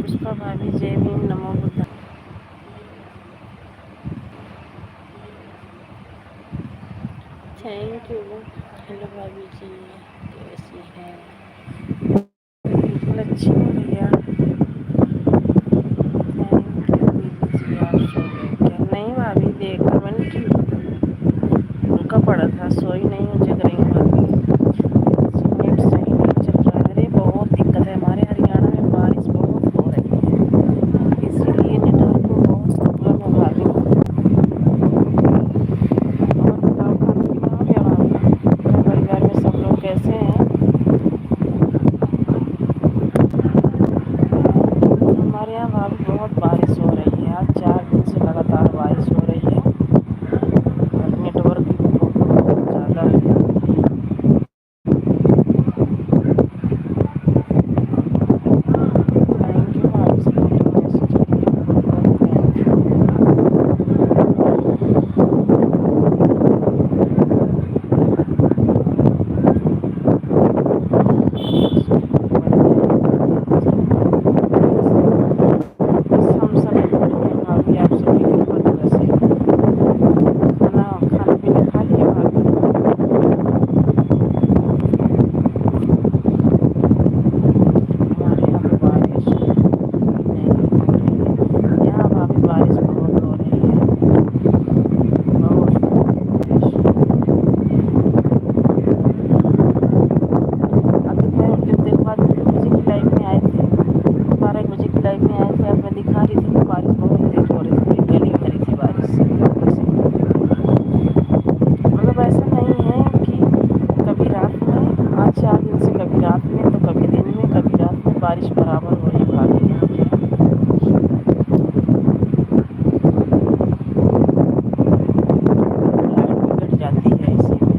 पुष्पा भाभी जय भीम नमो Buddha. Thank you. Hello भाभी जी, कैसी हैं? बिल्कुल अच्छी हूँ भैया। थैंक यू दीदी जी, आप सो गए क्या? नहीं भाभी, देखा मैंने रुका पड़ा था, सोई नहीं हूँ, जग रही हूँ भाभी। नेट सही नहीं चल रहा है। अरे बहुत दिक्कत है, हमारे हरियाणा में बारिश बहुत हो रही है, इसलिए नेटवर्क में बहुत प्रॉब्लम है भाभी। और बताओ, खाना पीना हो गया भाभी? अपने परिवार में सब लोग कैसे हैं? हमारे यहाँ भाभी बहुत बारिश हो रही है, आज 4 दिन से लगातार बारिश हो रही है और नेटवर्क की प्रॉब्लम बहुत ज़्यादा है। थैंक यू भाभी, सपोर्टिव मैसेज के लिए बहुत बहुत थैंक यू। बस हम सब बढ़िया भाभी, आप सभी कृपा दुआ से। खाना खाना पीना खा लिया भाभी? हमारे यहाँ तो बारिश नहीं हो रही है, यहाँ भाभी बारिश बहुत हो रही है, बहुत बारिश। अभी मैं फिर देखो, आज 3 बजे की लाइव में आए थे, 12 1 बजे की लाइव में आए थे, अब मैं दिखा रही थी तो बारिश बहुत तेज हो रही थी, पूरी गली भरी थी बारिश से। मतलब ऐसा नहीं है कि कभी रात में, आज 4 दिन से कभी रात में तो कभी दिन में, कभी रात में बारिश बराबर हो रही भाभी यहाँ पे। लाइट भी कट जाती है इसी में,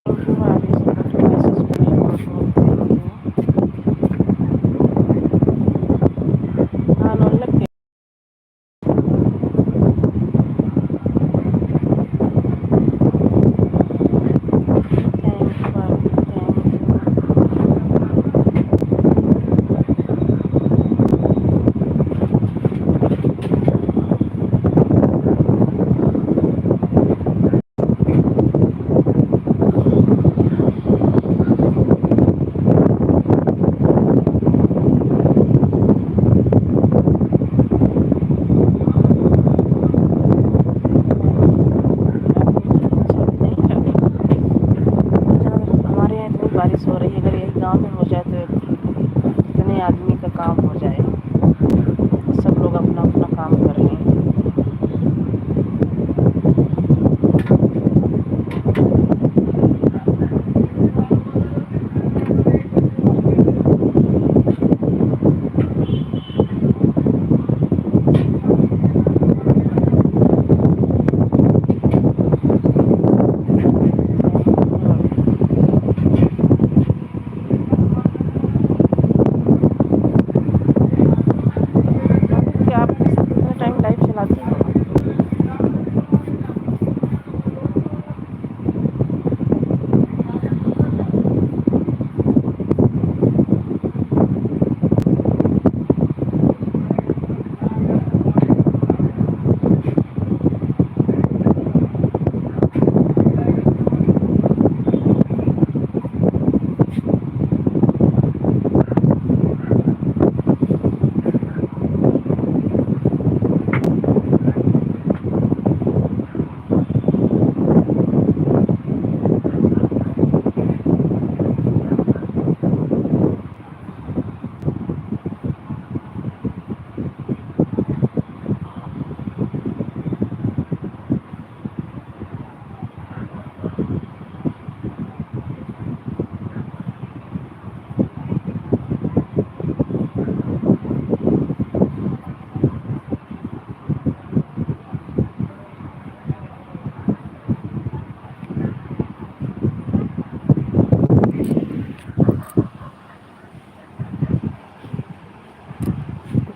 तो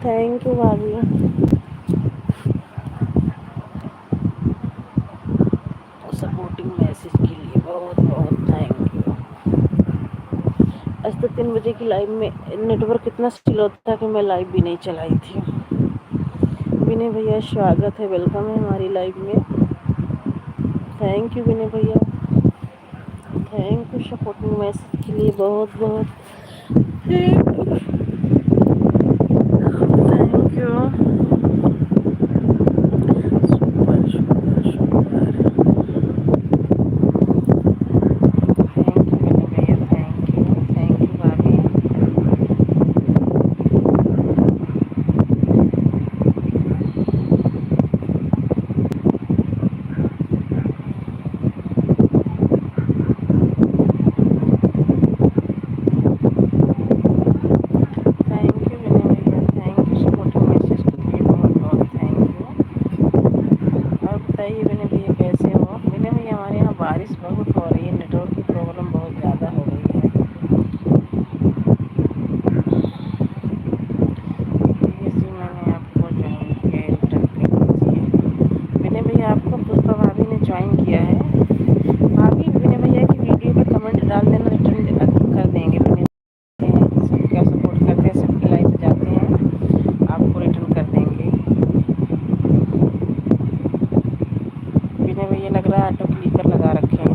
थैंक यू भाभी। सपोर्टिंग मैसेज के लिए बहुत बहुत थैंक यू। आज तो 3 बजे की लाइव में नेटवर्क इतना स्लो था कि मैं लाइव भी नहीं चलाई थी। विनय भैया स्वागत है, वेलकम है हमारी लाइव में। थैंक यू विनय भैया, थैंक यू सपोर्टिंग मैसेज के लिए बहुत बहुत thank you. Super super super, thank you Vinay भैया, थैंक यू भाभी। थैंक यू विनय भैया, थैंक यू सपोर्टिंग मैसेज के लिए बहुत बहुत थैंक यू। और बताइए विनय भैया कैसे हो? विनय भैया हमारे यहाँ बारिश बहुत हो रही है, नेटवर्क की प्रॉब्लम बहुत ज़्यादा हो गई है। प्लीज़ मैंने आपको ज्वाइन किया है, रिटर्न कर दीजिए। विनय भैया आपको पुष्पा भाभी ने ज्वाइन किया है। भाभी विनय भैया की वीडियो पे कमेंट डाल देना, रिटर्न कर देंगे। विनय सबका सपोर्ट करते हैं, सबकी लाइव पे जाते हैं, आपको रिटर्न कर देंगे। विनय भैया लग रहा है ऑटो क्लिकर लगा रखे हैं।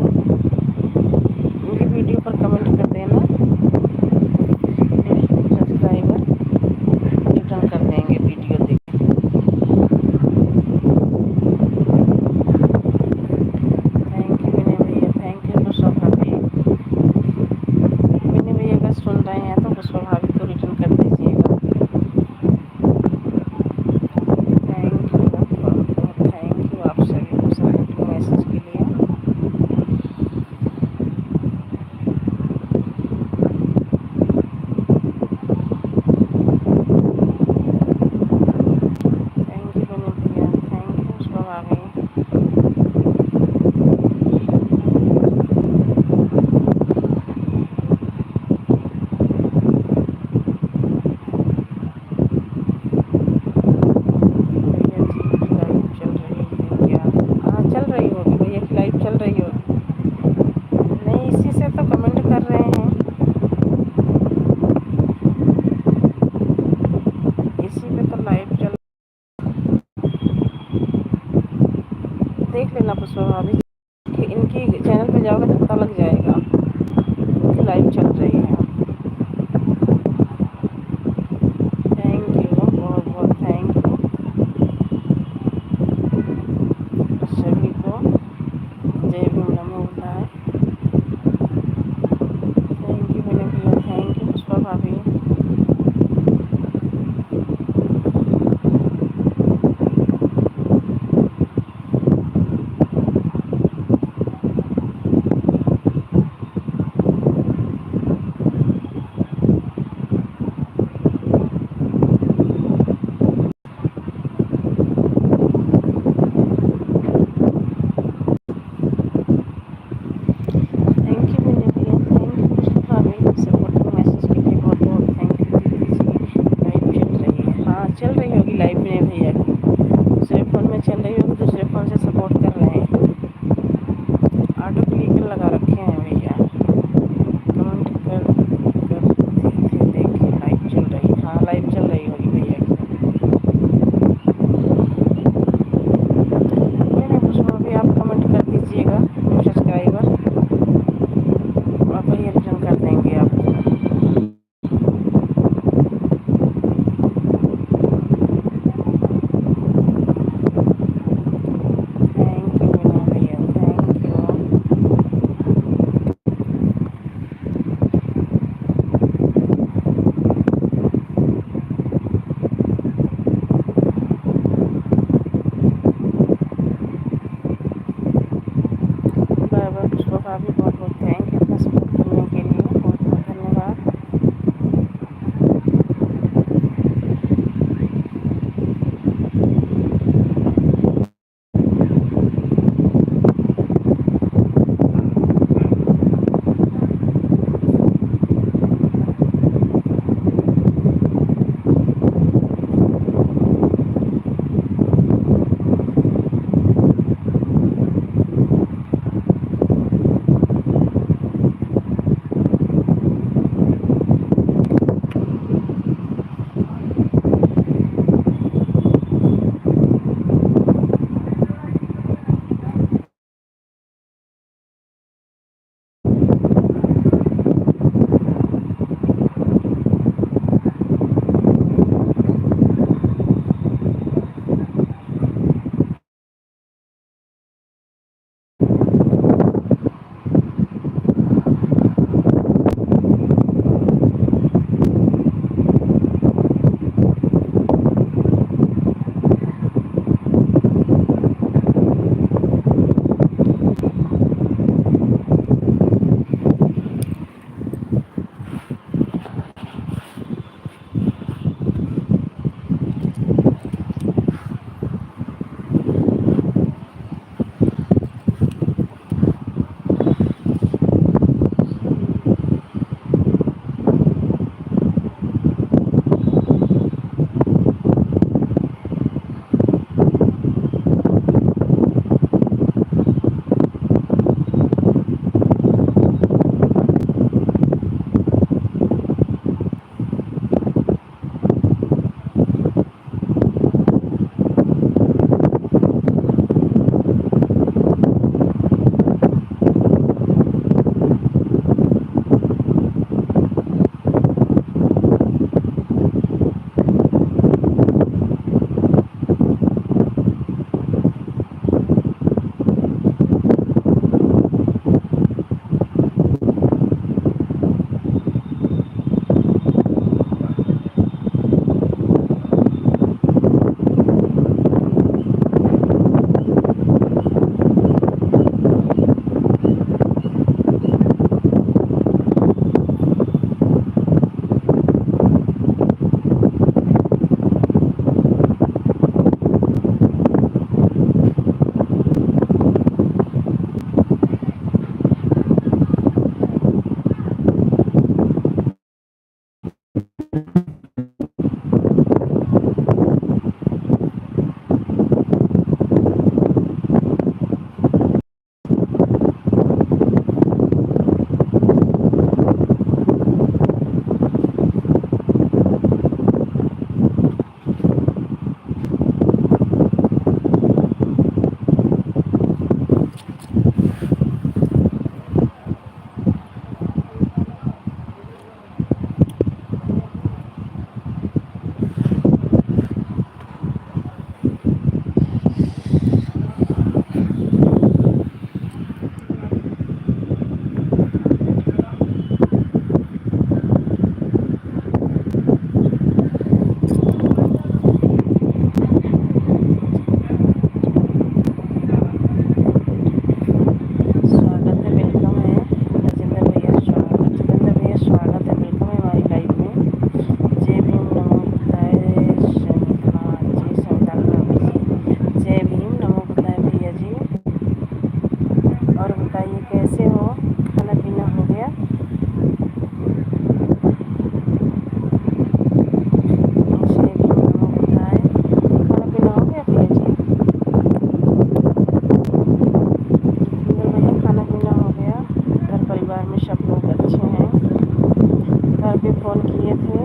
फ़ोन किए थे।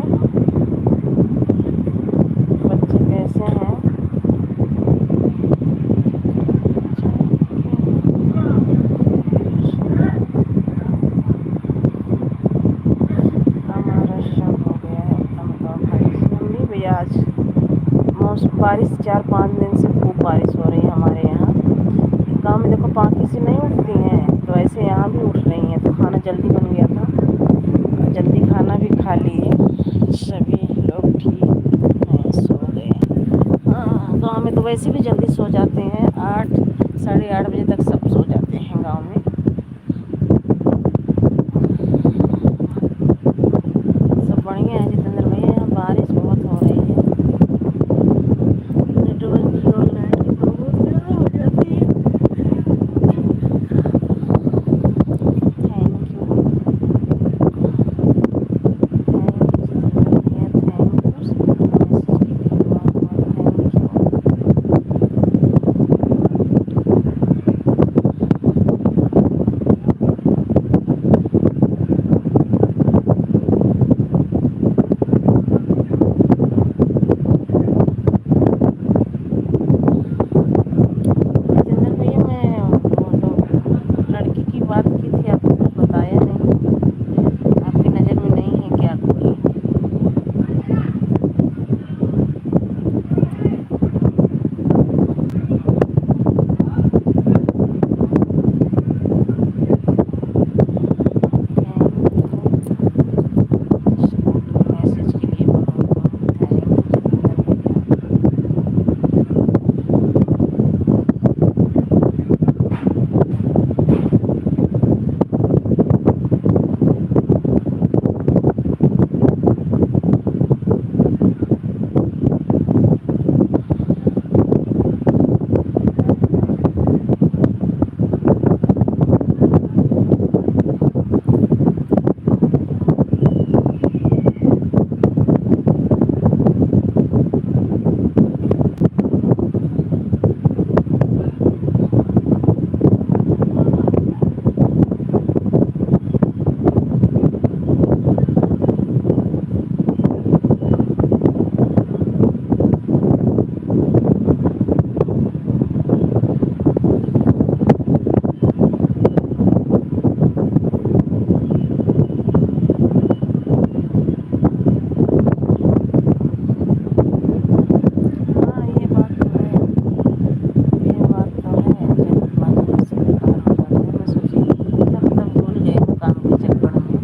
बच्चे कैसे हैं? हमारा शक हो गया है अपना बताओ भाई। नहीं भैया, आज मौसम बारिश 4-5 दिन से खूब बारिश हो रही है हमारे यहाँ। गाँव में देखो पाँकी सी नहीं उठती हैं, तो ऐसे यहाँ भी उठ रही हैं। तो खाना जल्दी बन गया था, जल्दी खाना भी खा लिए, सभी लोग ठीक हैं, सो गए। हाँ, गाँव में तो वैसे भी जल्दी सो जाते हैं, 8 साढ़े 8 बजे तक सब सो जाते हैं गाँव में। सब बढ़िया है जितेंद्र भैया। यहाँ बारिश बहुत हो रही है, नेटवर्क की और लाइट की प्रॉब्लम ज़्यादा हो जाती है। थैंक यू, लड़की की बात की थी, आपको कुछ बताया नहीं। आपकी नज़र में नहीं है क्या कोई? मैसेज के लिए बहुत बहुत थैंक यू जितेंद्र भैया। हाँ, ये बात तो है, ये बात तो है। जल्दबाजी में सब बेकार हो जाता है। मैं सोची तब भूल गए हूँ काम के चक्कर में।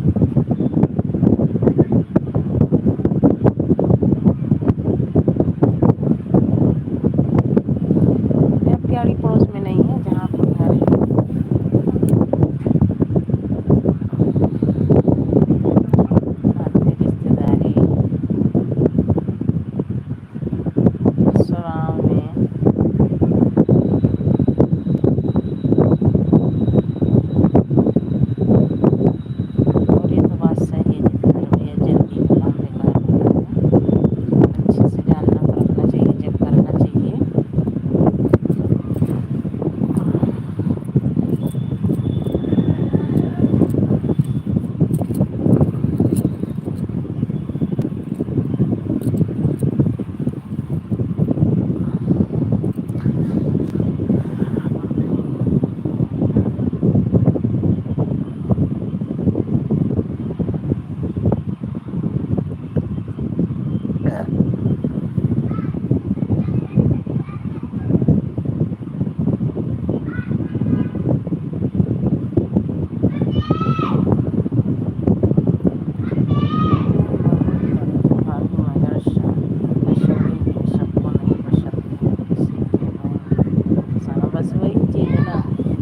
ये आपके आड़ी पड़ोस में नहीं है जहाँ आपका घर है? आपकी रिश्तेदारी सराव में? और ये तो बात सही है जितेंद्र भैया, जल्दी काम बेकार होता है। अच्छे से जानना परखना चाहिए, चेक करना चाहिए। बस वही चीज़ है ना,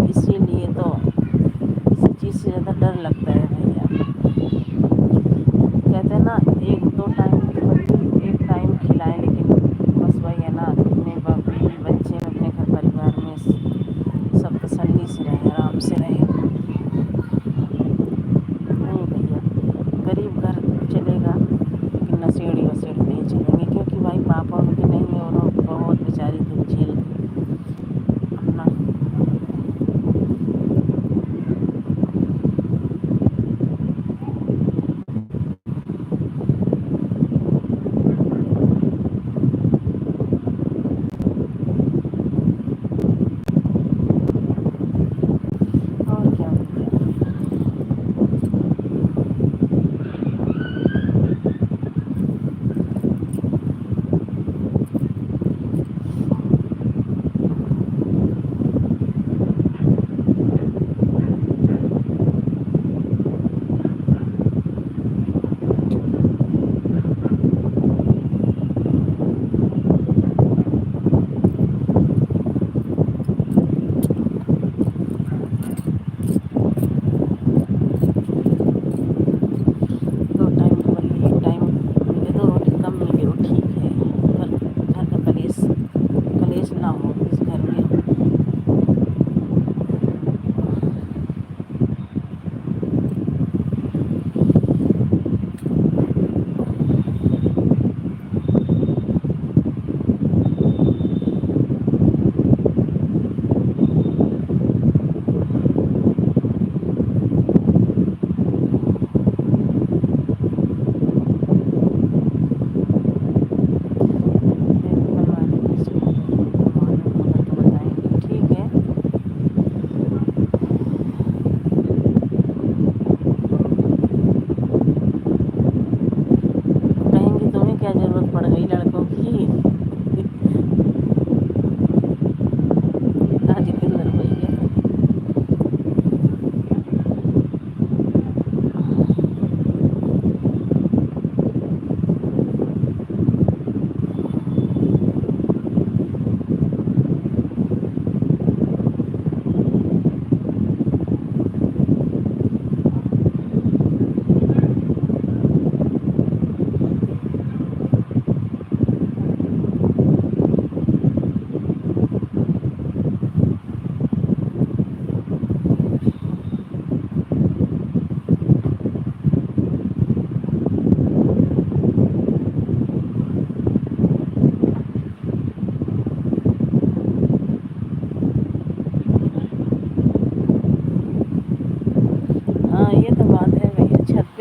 इसीलिए तो किसी चीज़ से ज़्यादा डर लगता है भैया। कहते हैं ना, 1-2 टाइम की बदली 1 टाइम खिलाएं, लेकिन बस वही है ना, अपने बीवी बच्चे में, अपने घर परिवार में सब तसल्ली से रहें, आराम से रहें। नहीं भैया, गरीब घर चलेगा लेकिन नशेड़ी वसेड़ी नहीं चलेंगे, क्योंकि भाई पापा उनके नहीं है, उन्होंने बहुत बेचारी दुख झेल अपना।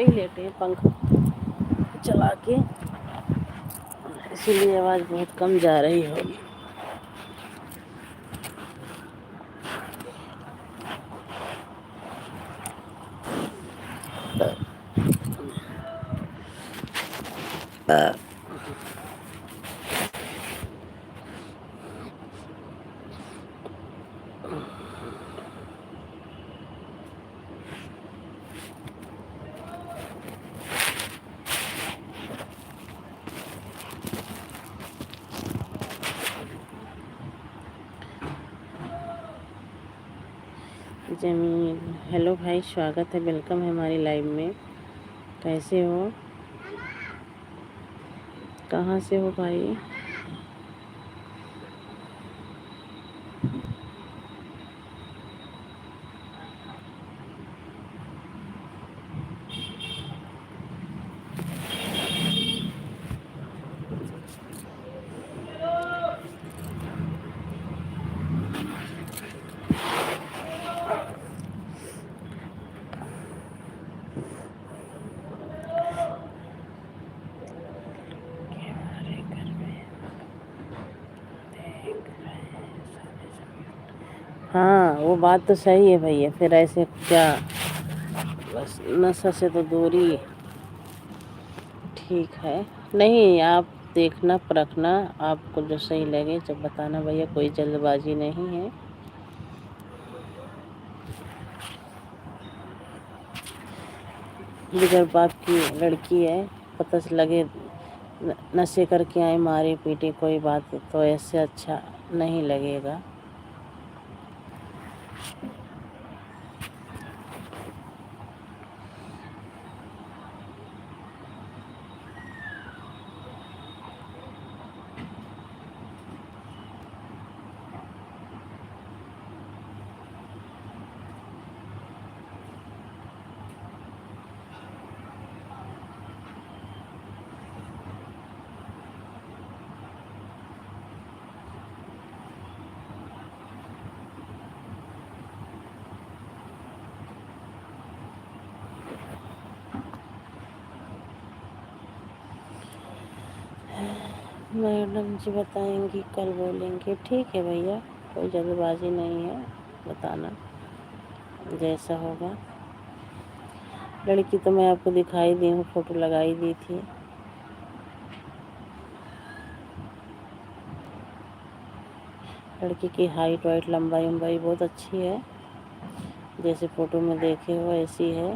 पे ही लेटे हैं पंखा चला के, इसीलिए आवाज़ बहुत कम जा रही होगी। जमील, हेलो भाई, स्वागत है, वेलकम है हमारी लाइव में। कैसे हो, कहाँ से हो भाई? हाँ, वो बात तो सही है भैया, फिर ऐसे क्या, बस नशा से तो दूरी ठीक है। नहीं, आप देखना परखना, आपको जो सही लगे जब बताना भैया, कोई जल्दबाजी नहीं है। बगैर बाप की लड़की है, पता से लगे नशे करके आए, मारे पीटे, कोई बात तो ऐसे अच्छा नहीं लगेगा। मैडम जी बताएंगी, कल बोलेंगे, ठीक है भैया, कोई जल्दबाजी नहीं है, बताना जैसा होगा। लड़की तो मैं आपको दिखाई दी हूँ, फोटो लगाई दी थी। लड़की की हाइट वाइट लंबाई उम्बाई बहुत अच्छी है, जैसे फोटो में देखे हो ऐसी है।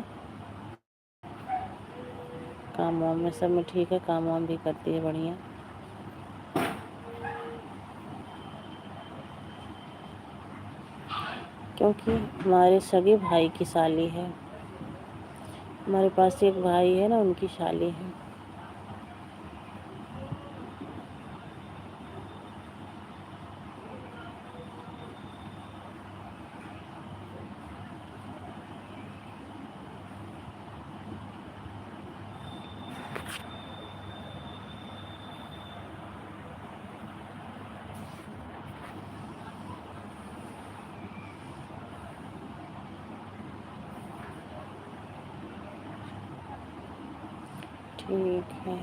काम वाम में सब में ठीक है, काम वाम भी करती है बढ़िया। क्योंकि हमारे सगे भाई की साली है, हमारे पास एक भाई है ना, उनकी शाली है। ठीक है,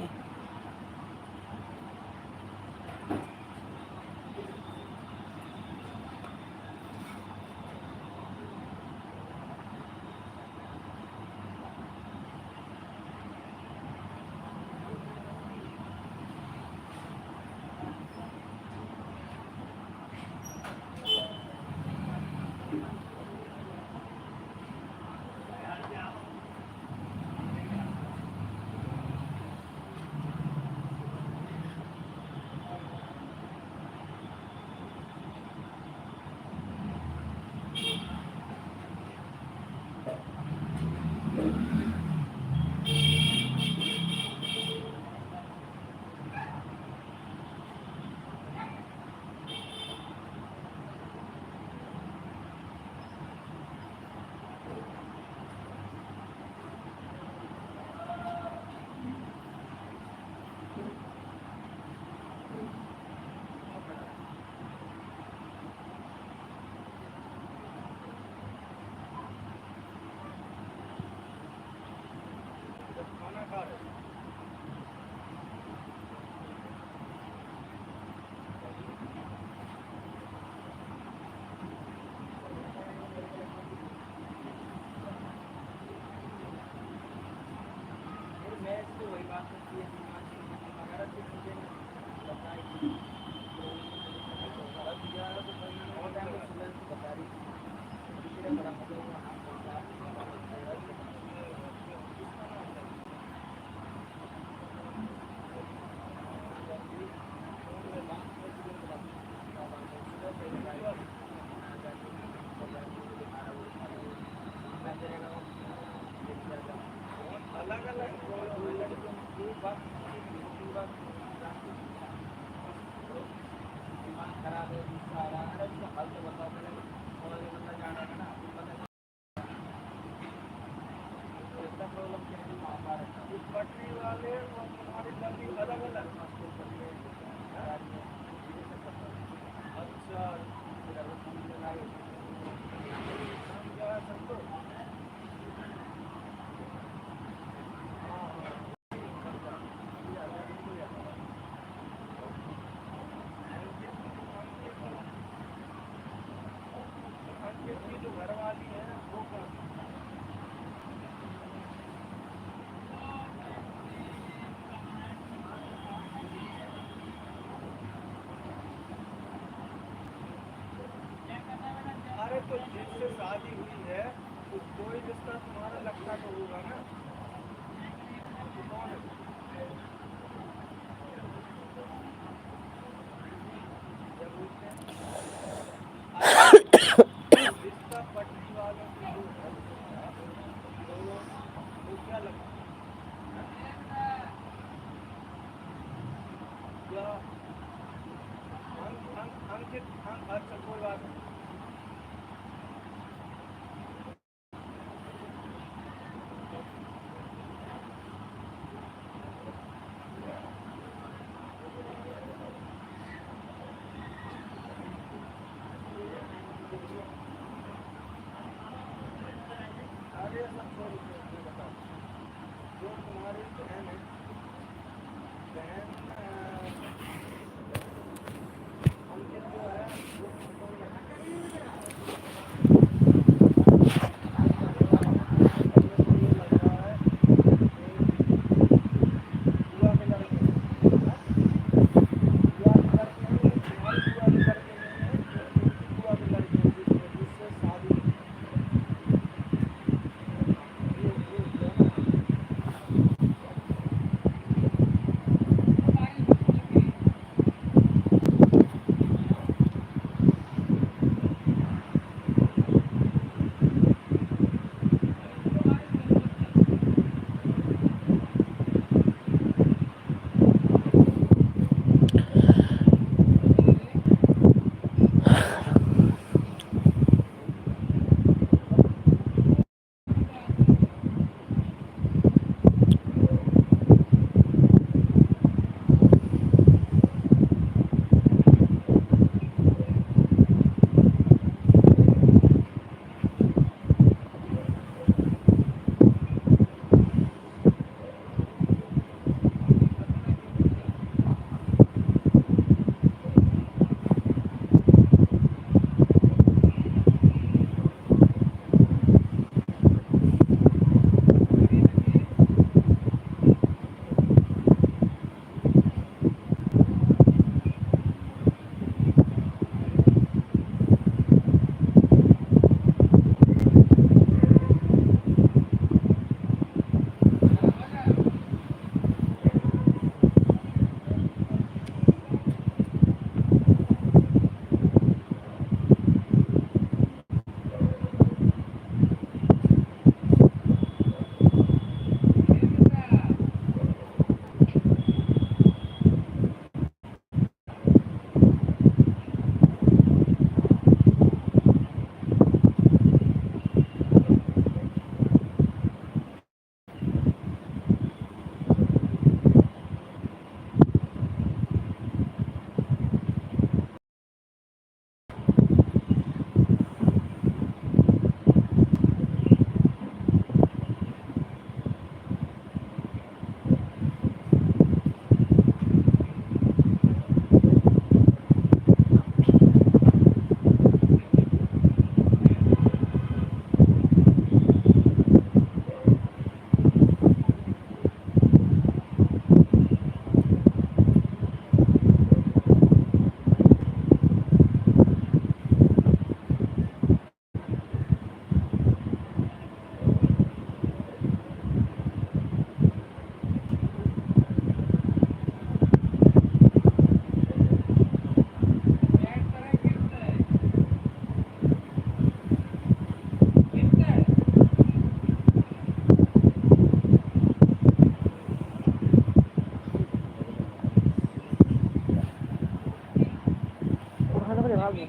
अरे तो जिससे शादी हुई है तो कोई रिश्ता तुम्हारा लगता तो होगा ना। तो कौन है? जब उसने रिश्ता पटने वालों की जो है तो वो क्या लगता क्या अंकित अच्छा कोई बात नहीं। अरे सब छोड़ दो, बताओ जो तुम्हारी बहन है बहन अंकित जो है वो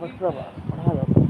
बच्चा पढ़ा जाता है।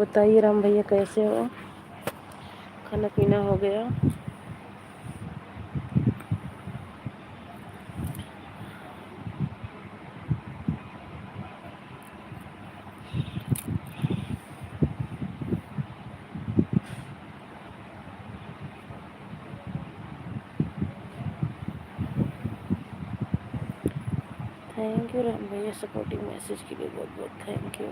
बताइए राम भैया कैसे हो? खाना पीना हो गया? थैंक यू राम भैया, सपोर्टिंग मैसेज के लिए बहुत बहुत थैंक यू।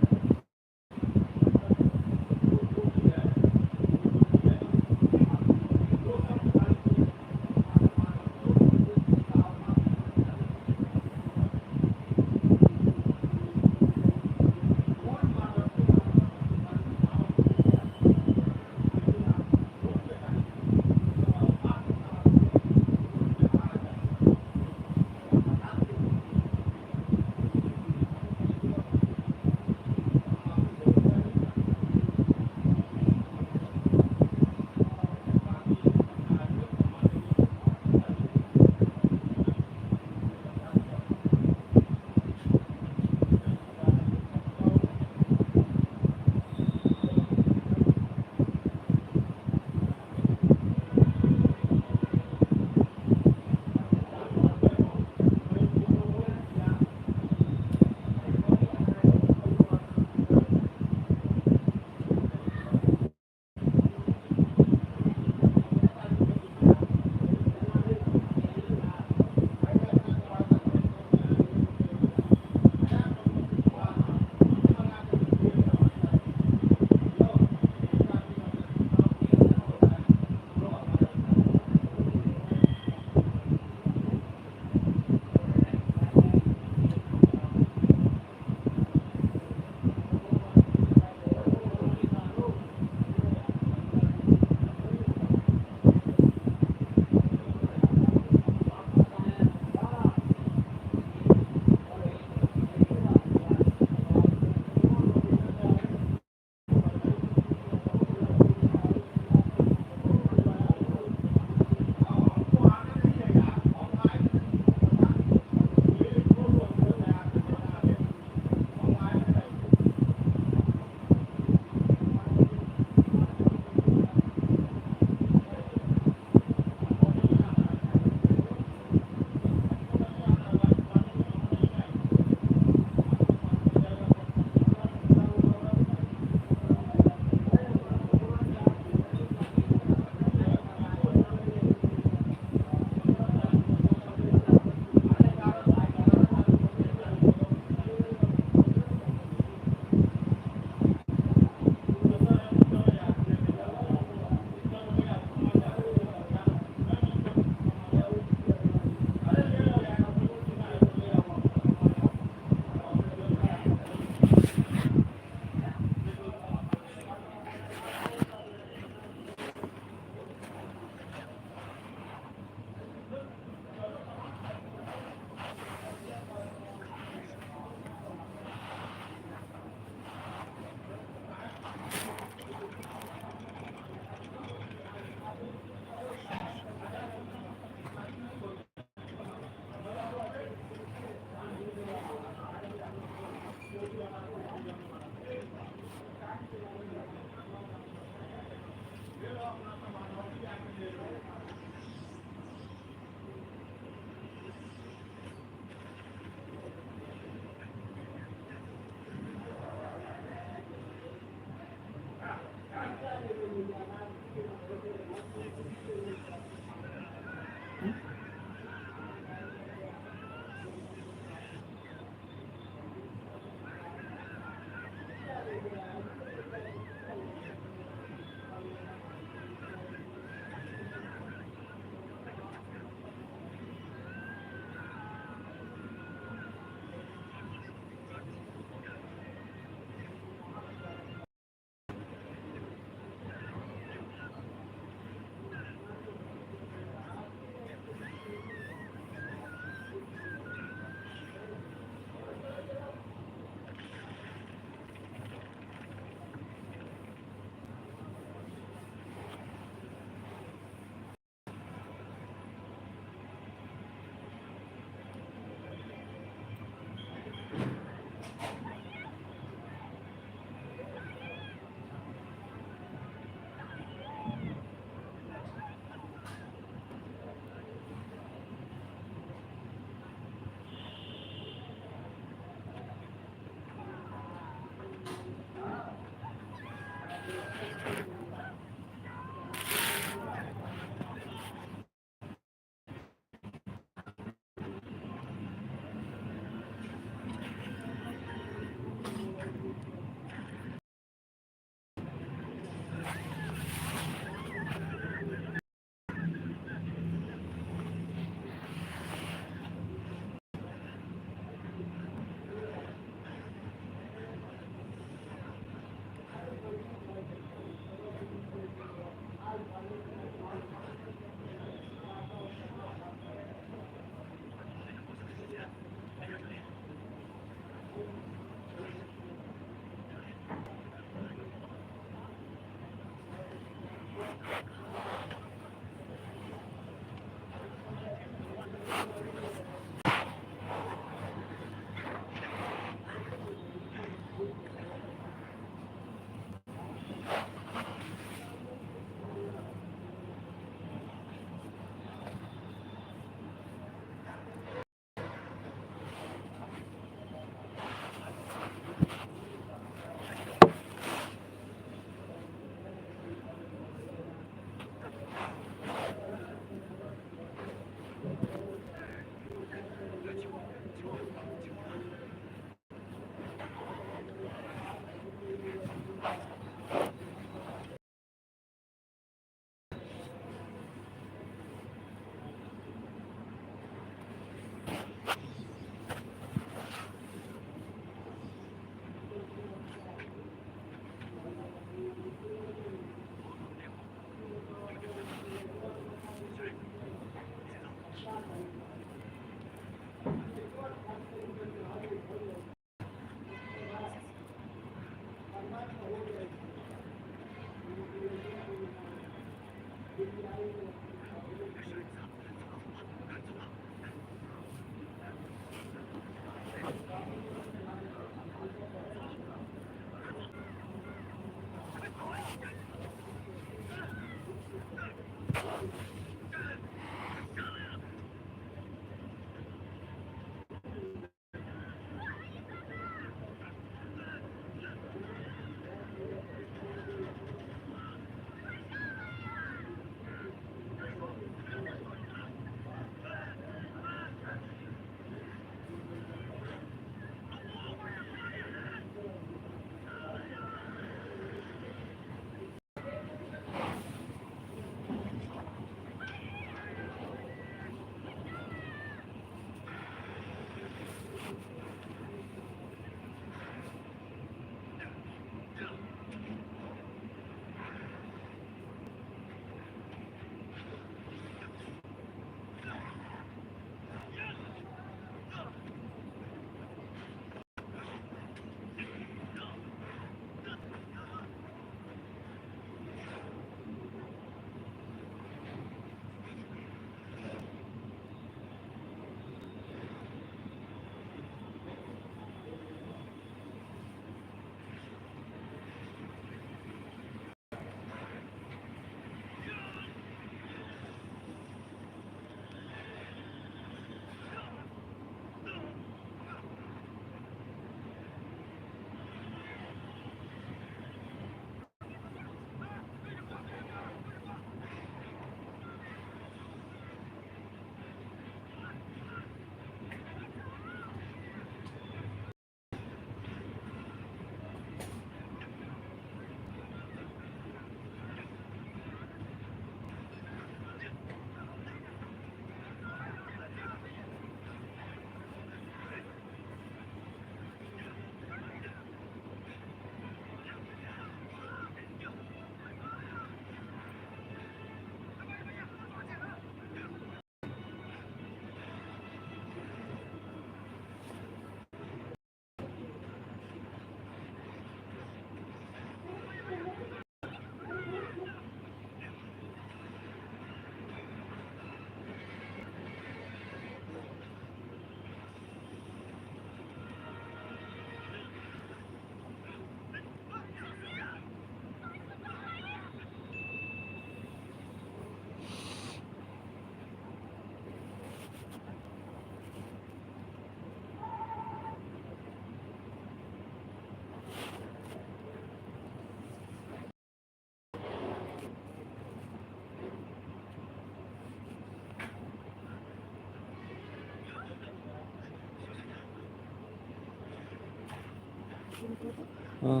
हाँ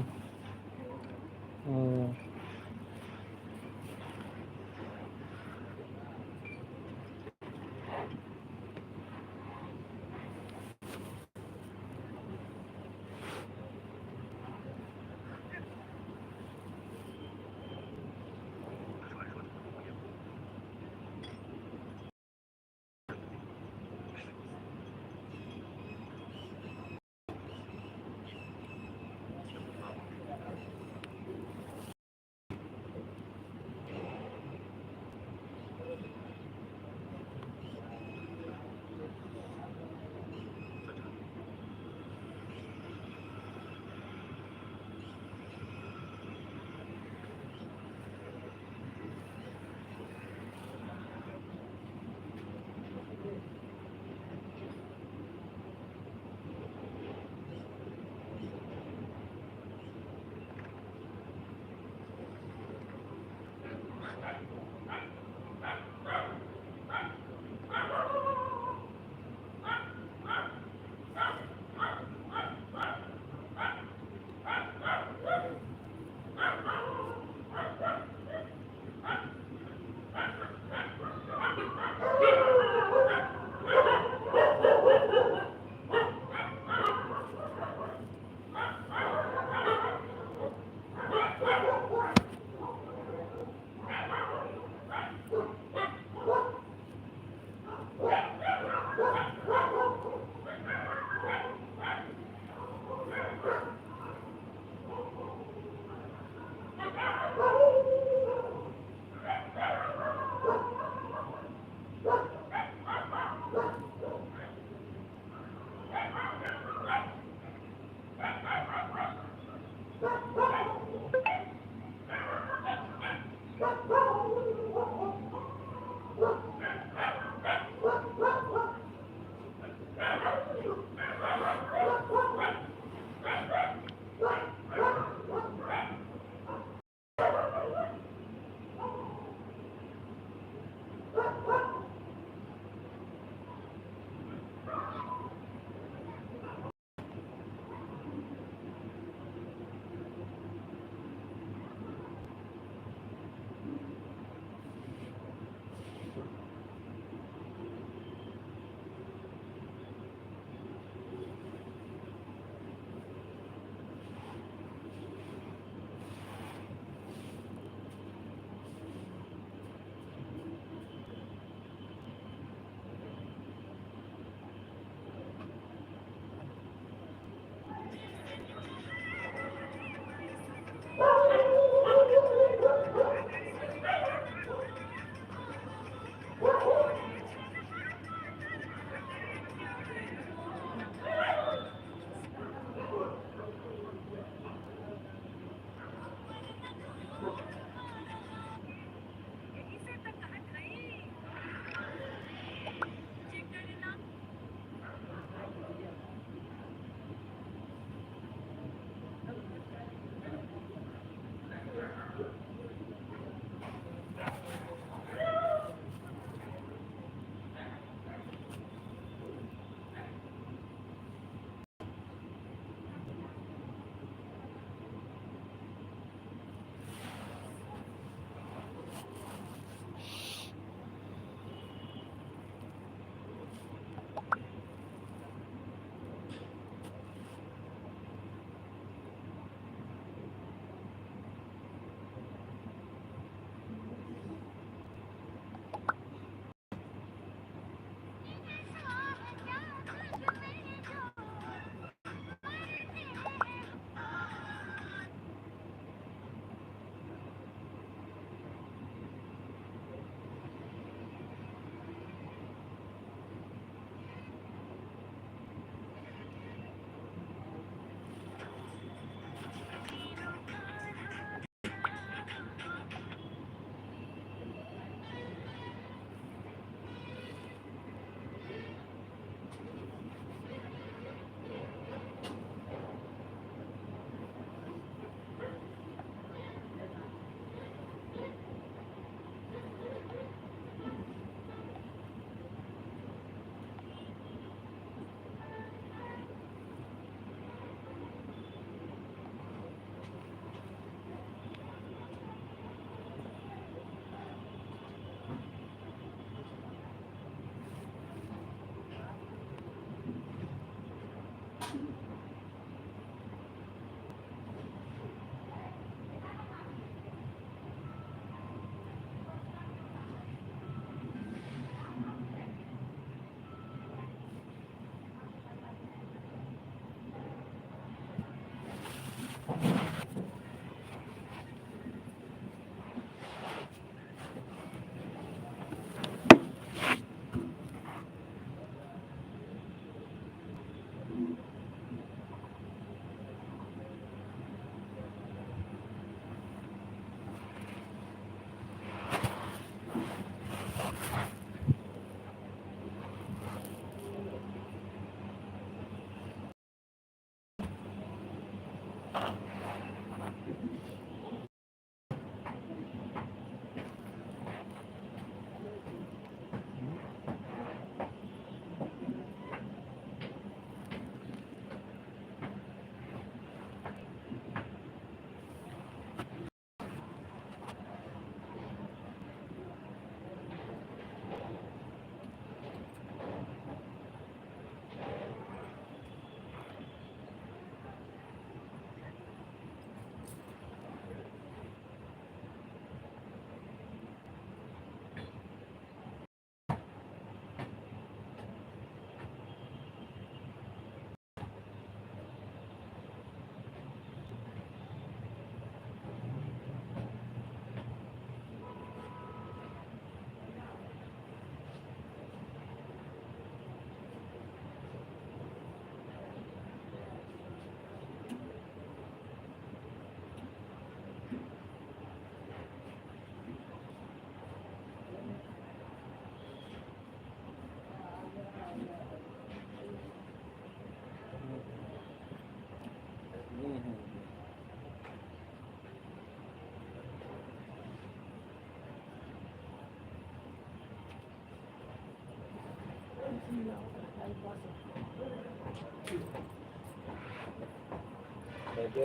हाँ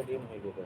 ডিম হয়ে গেছে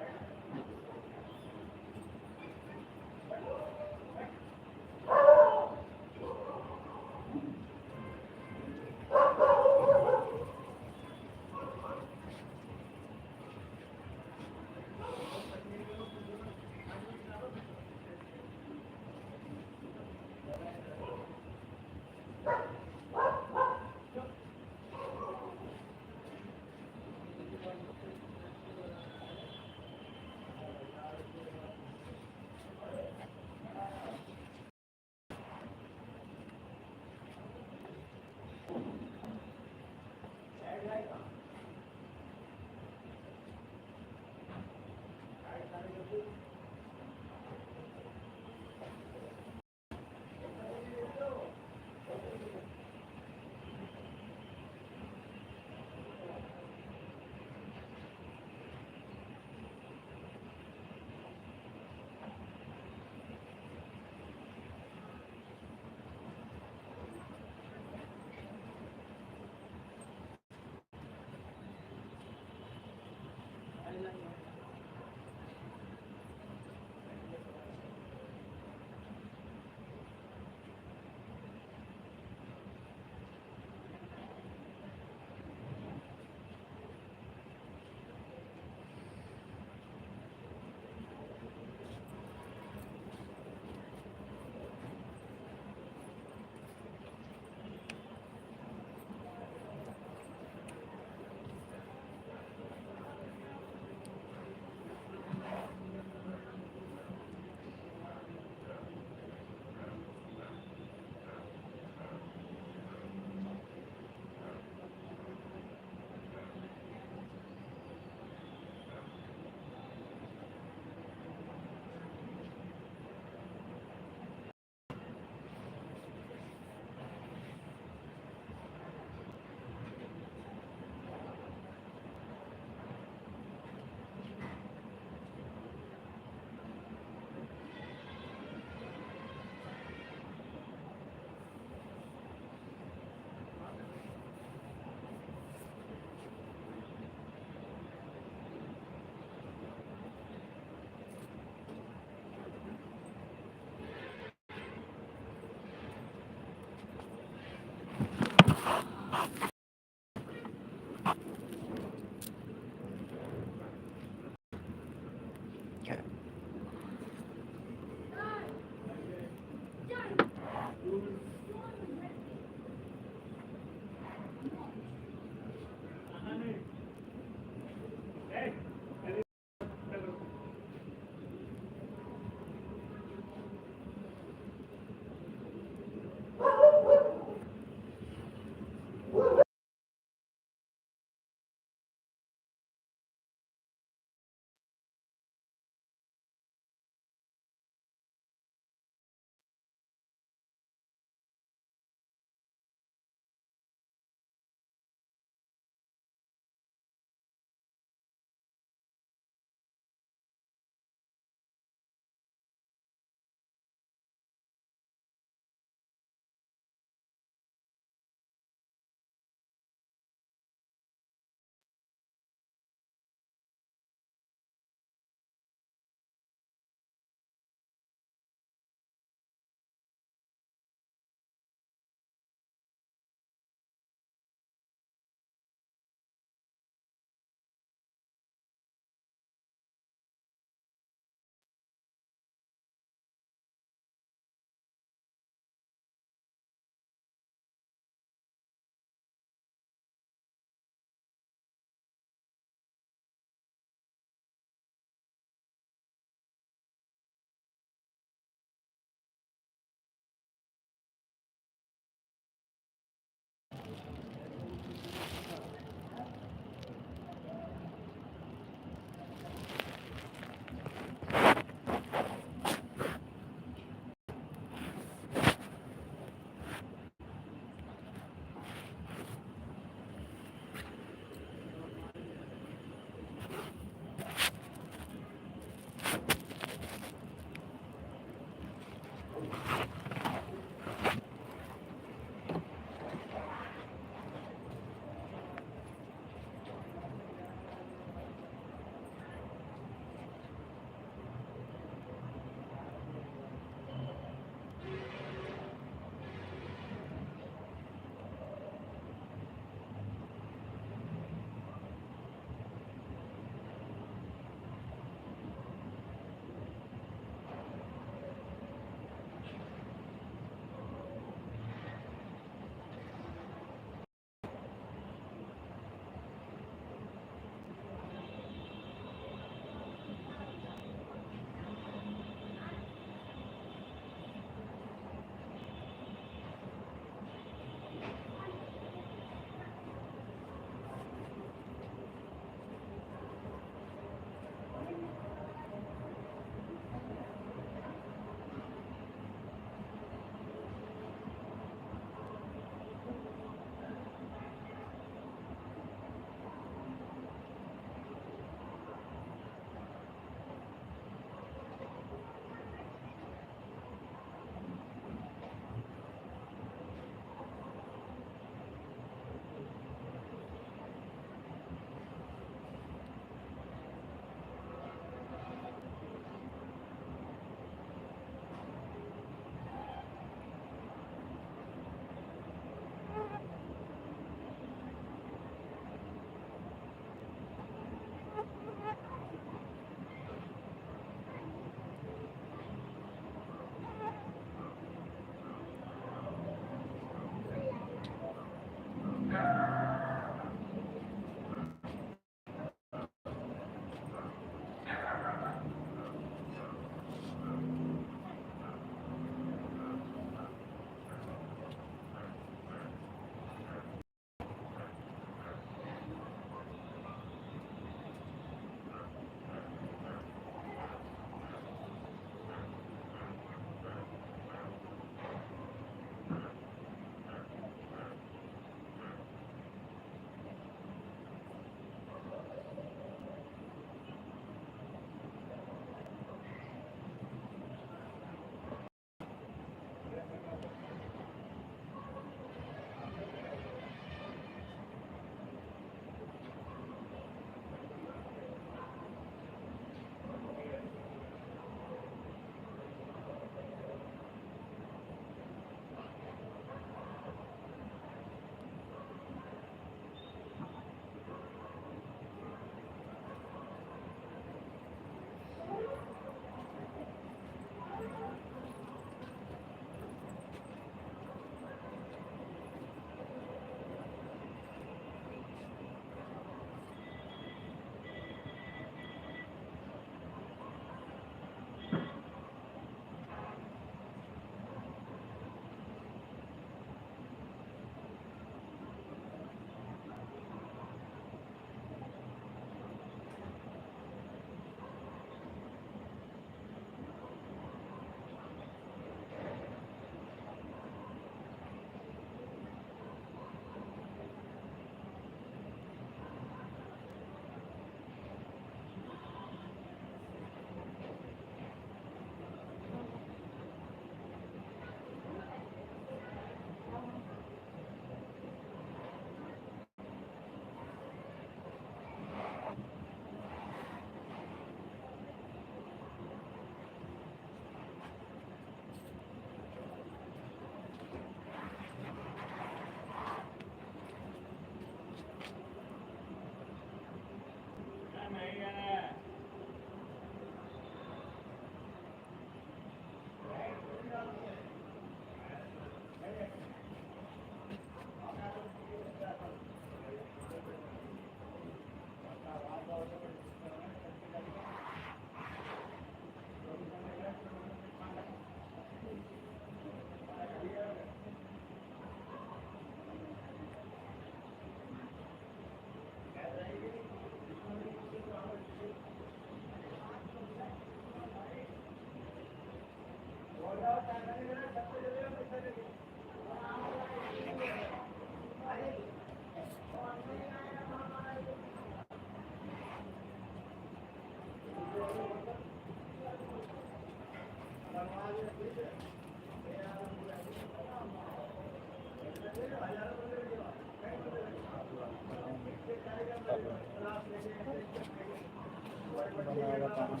बनाया कहाँ?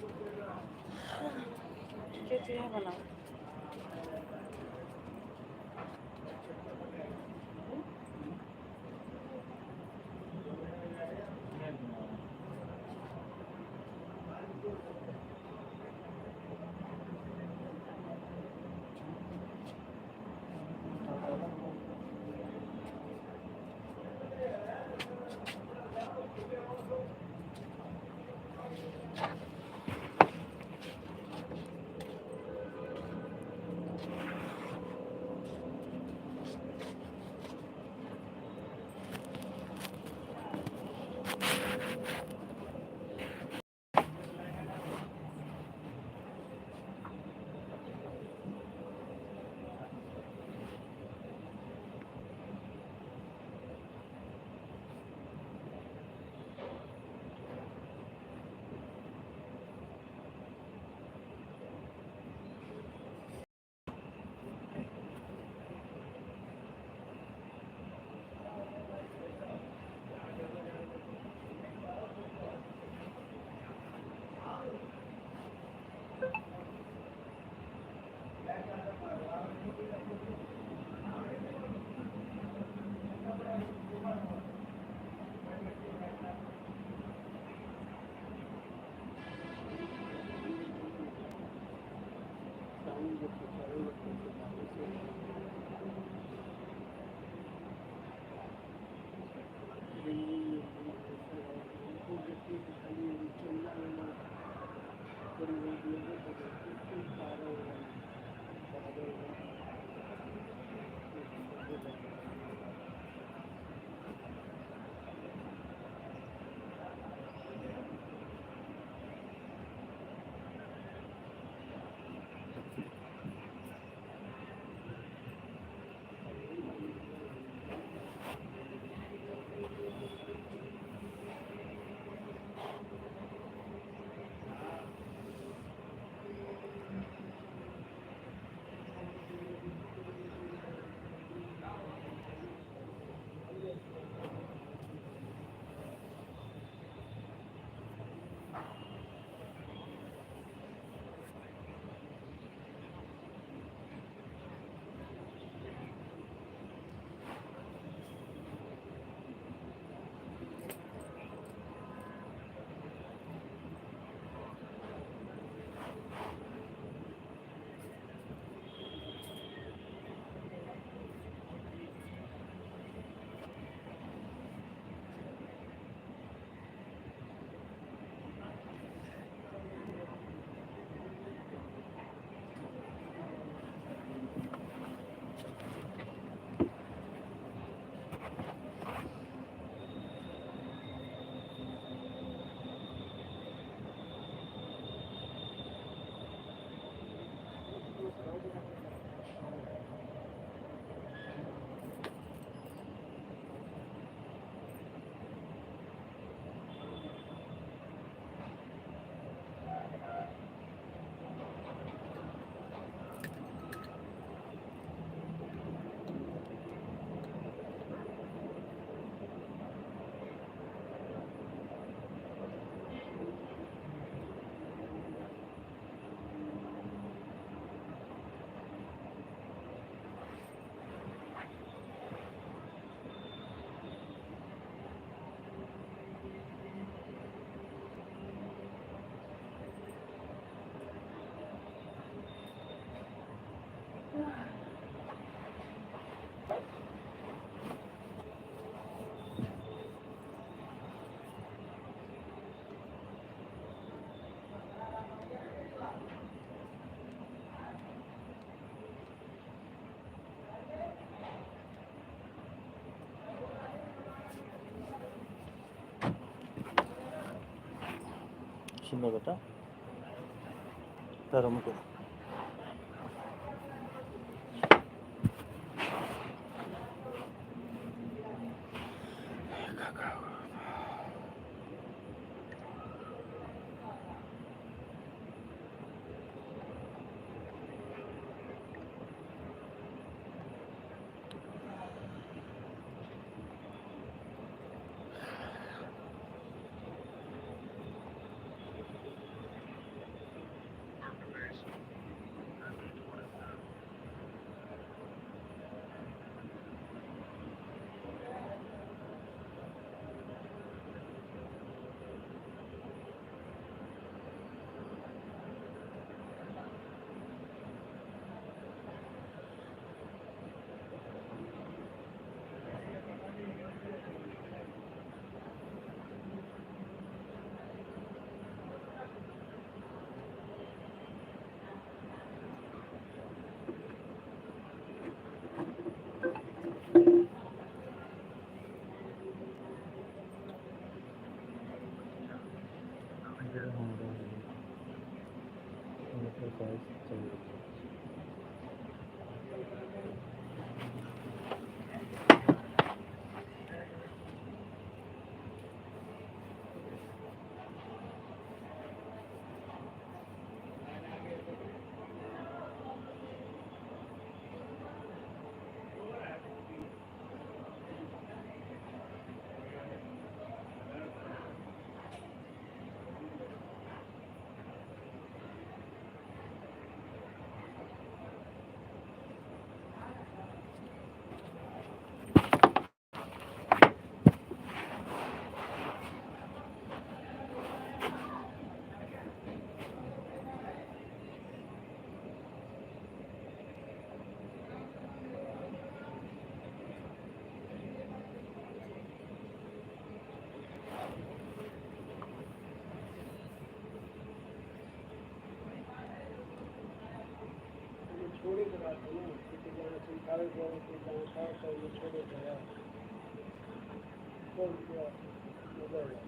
क्या चीज़ है बना? सुनो बेटा, धर्म को चाहिए। छोड़े के बाद ना किसी जगह चिंतावे जाए कि जहाँ था तो ये छोड़े गया तो क्या मजा आया।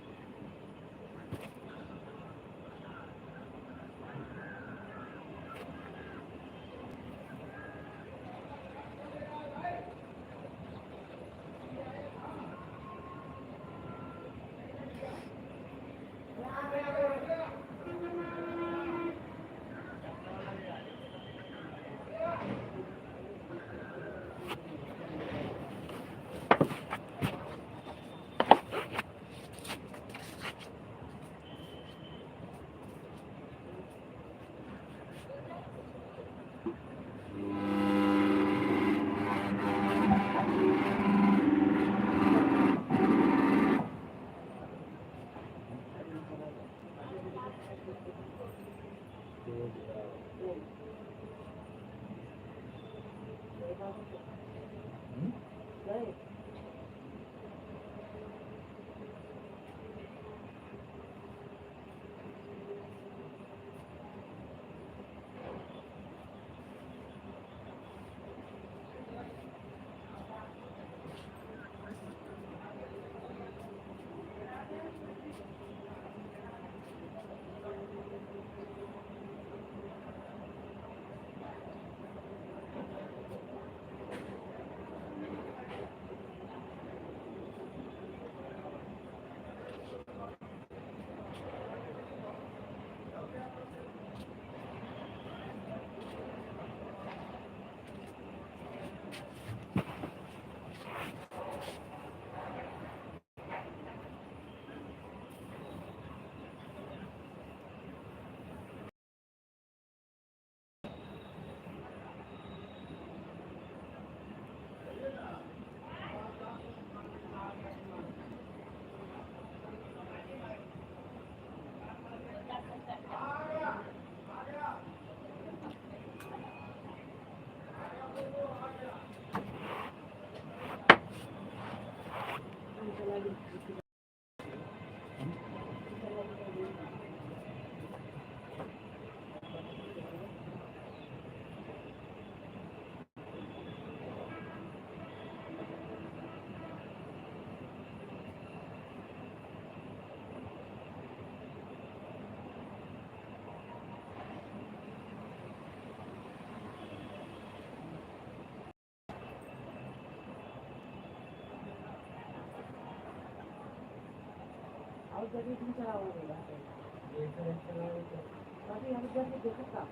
और जल्दी तुम चलाओगे अभी हम जल्दी देखो का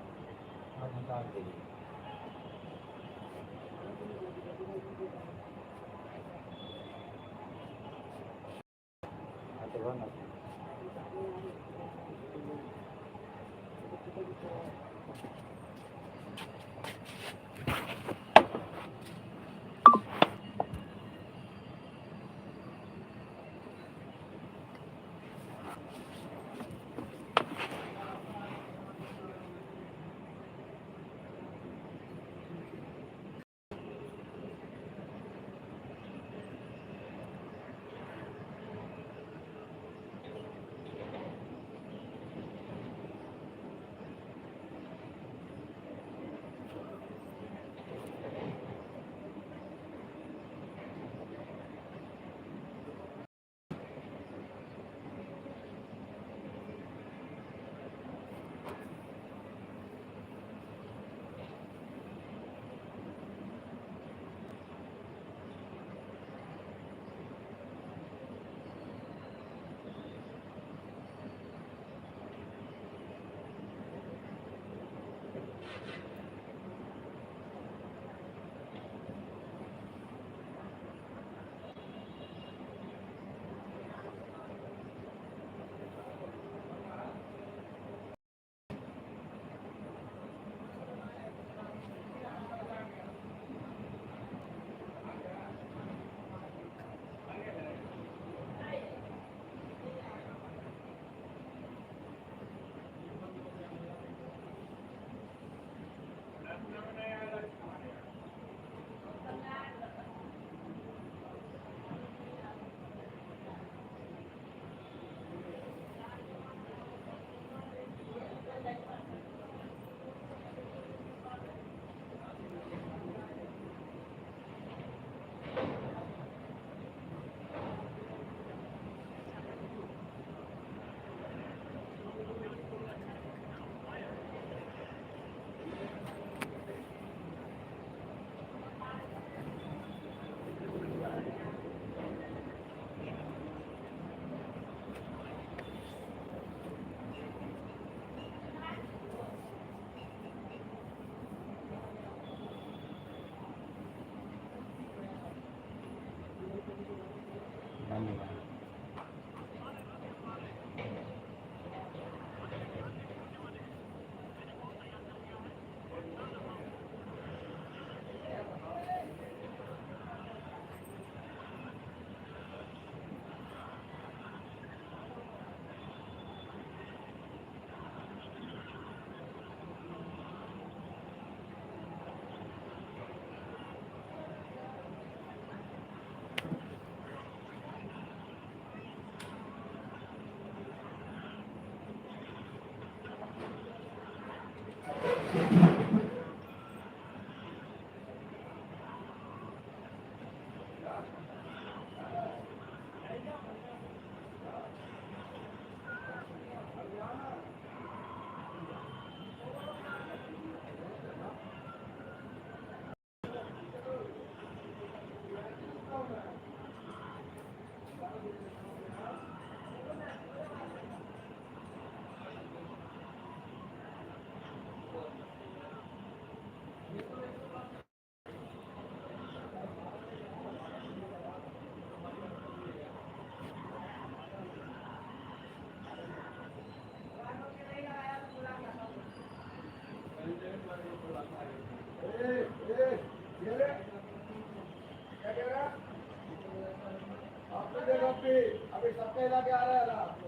अभी सबके इलाके आ रहा है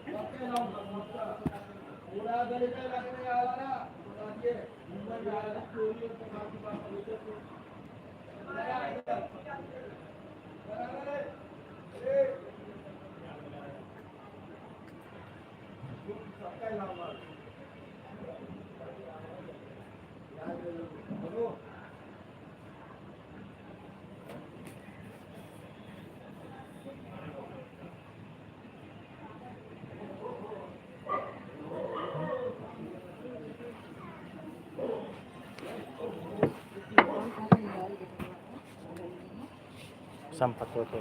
सबके नाम पूरा गली पे इलाके में आ रहा ना मुंबई में आ रहा चोरी और बाकी सबका नाम संपत होते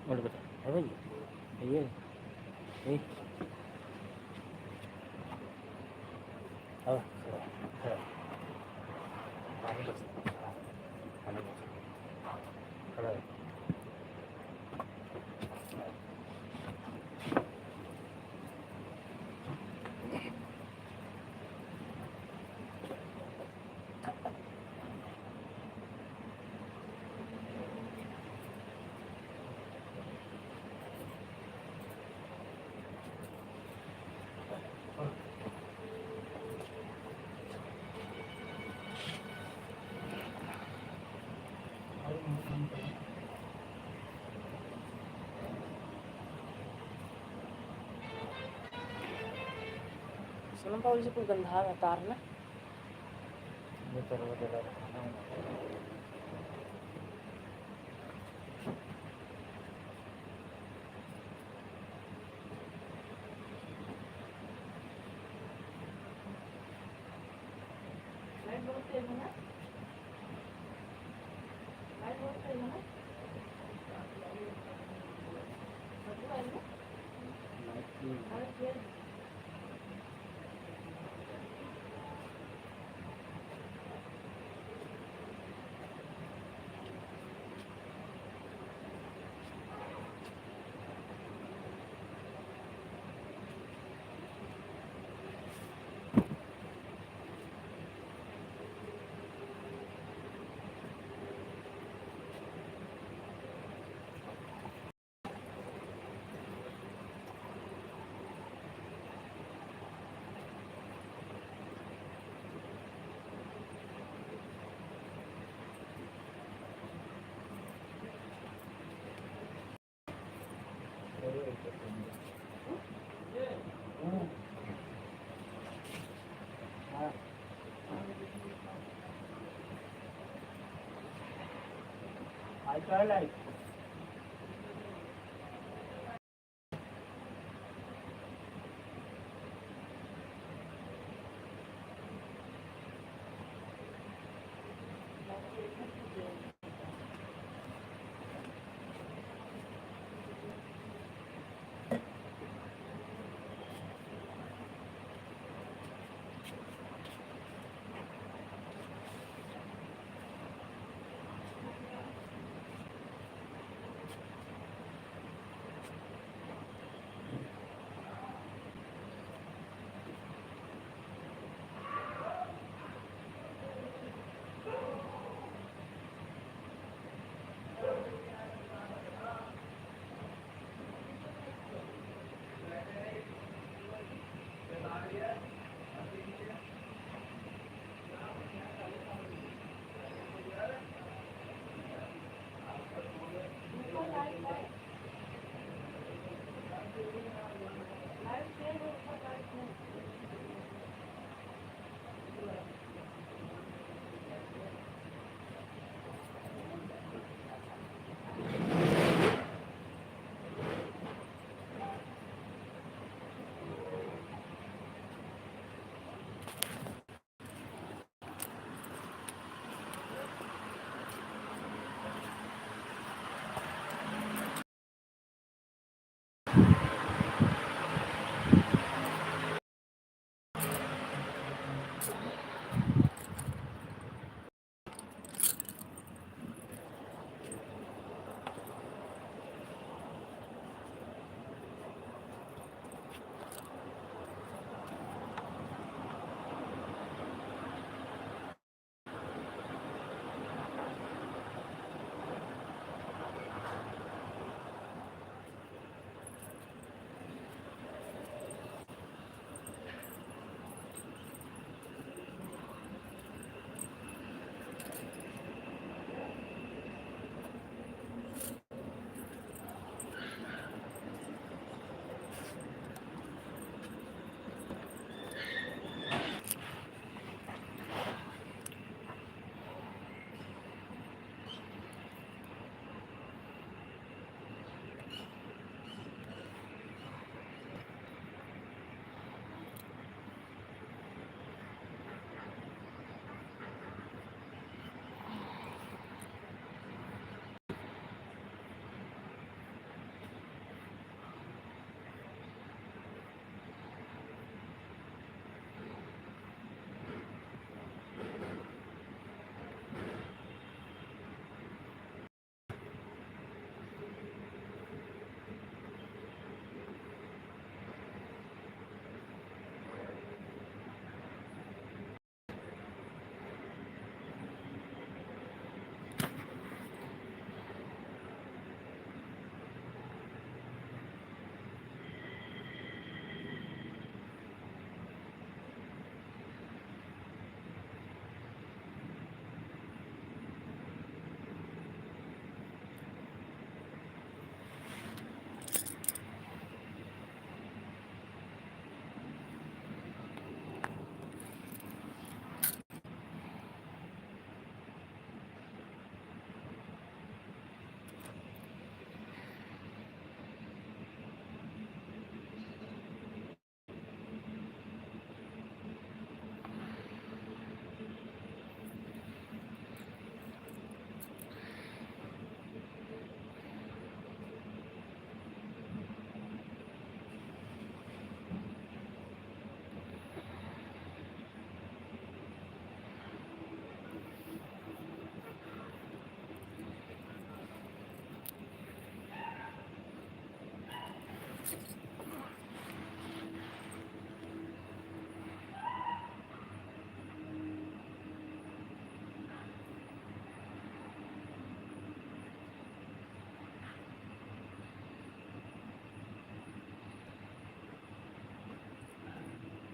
Boleh betul. Apa lagi? Iya. Oh, so. Paano ba? Paano ba? Hello. Sono पाऊलची पण गंध हा तार ना Betul betul. I try like.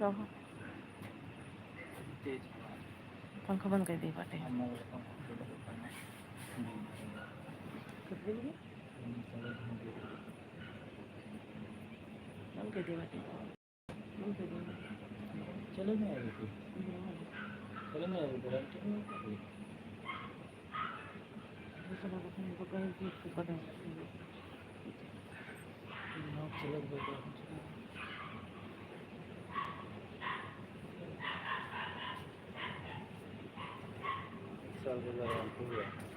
रहो तेज पंखा बंद कर दे बाटे हम लोग को करना है कर देंगे बंद कर दे बाटे बंद कर देंगे चलो मैं आ गई चलो मैं गारंटी नहीं कर दूसरा बटन पकड़ के पकड़ चलो बेटा साल का गारंटी है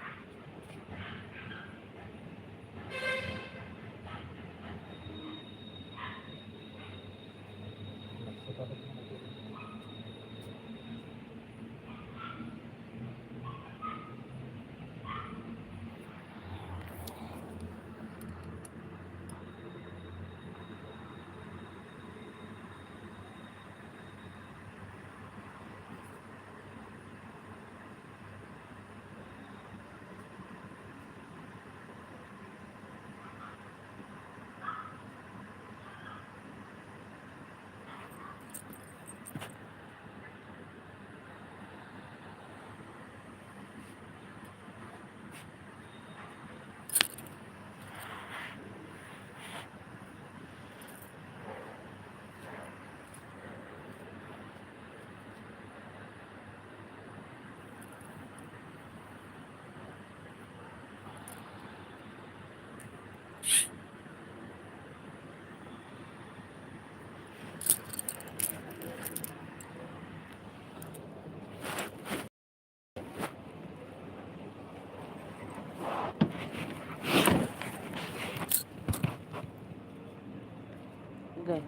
गए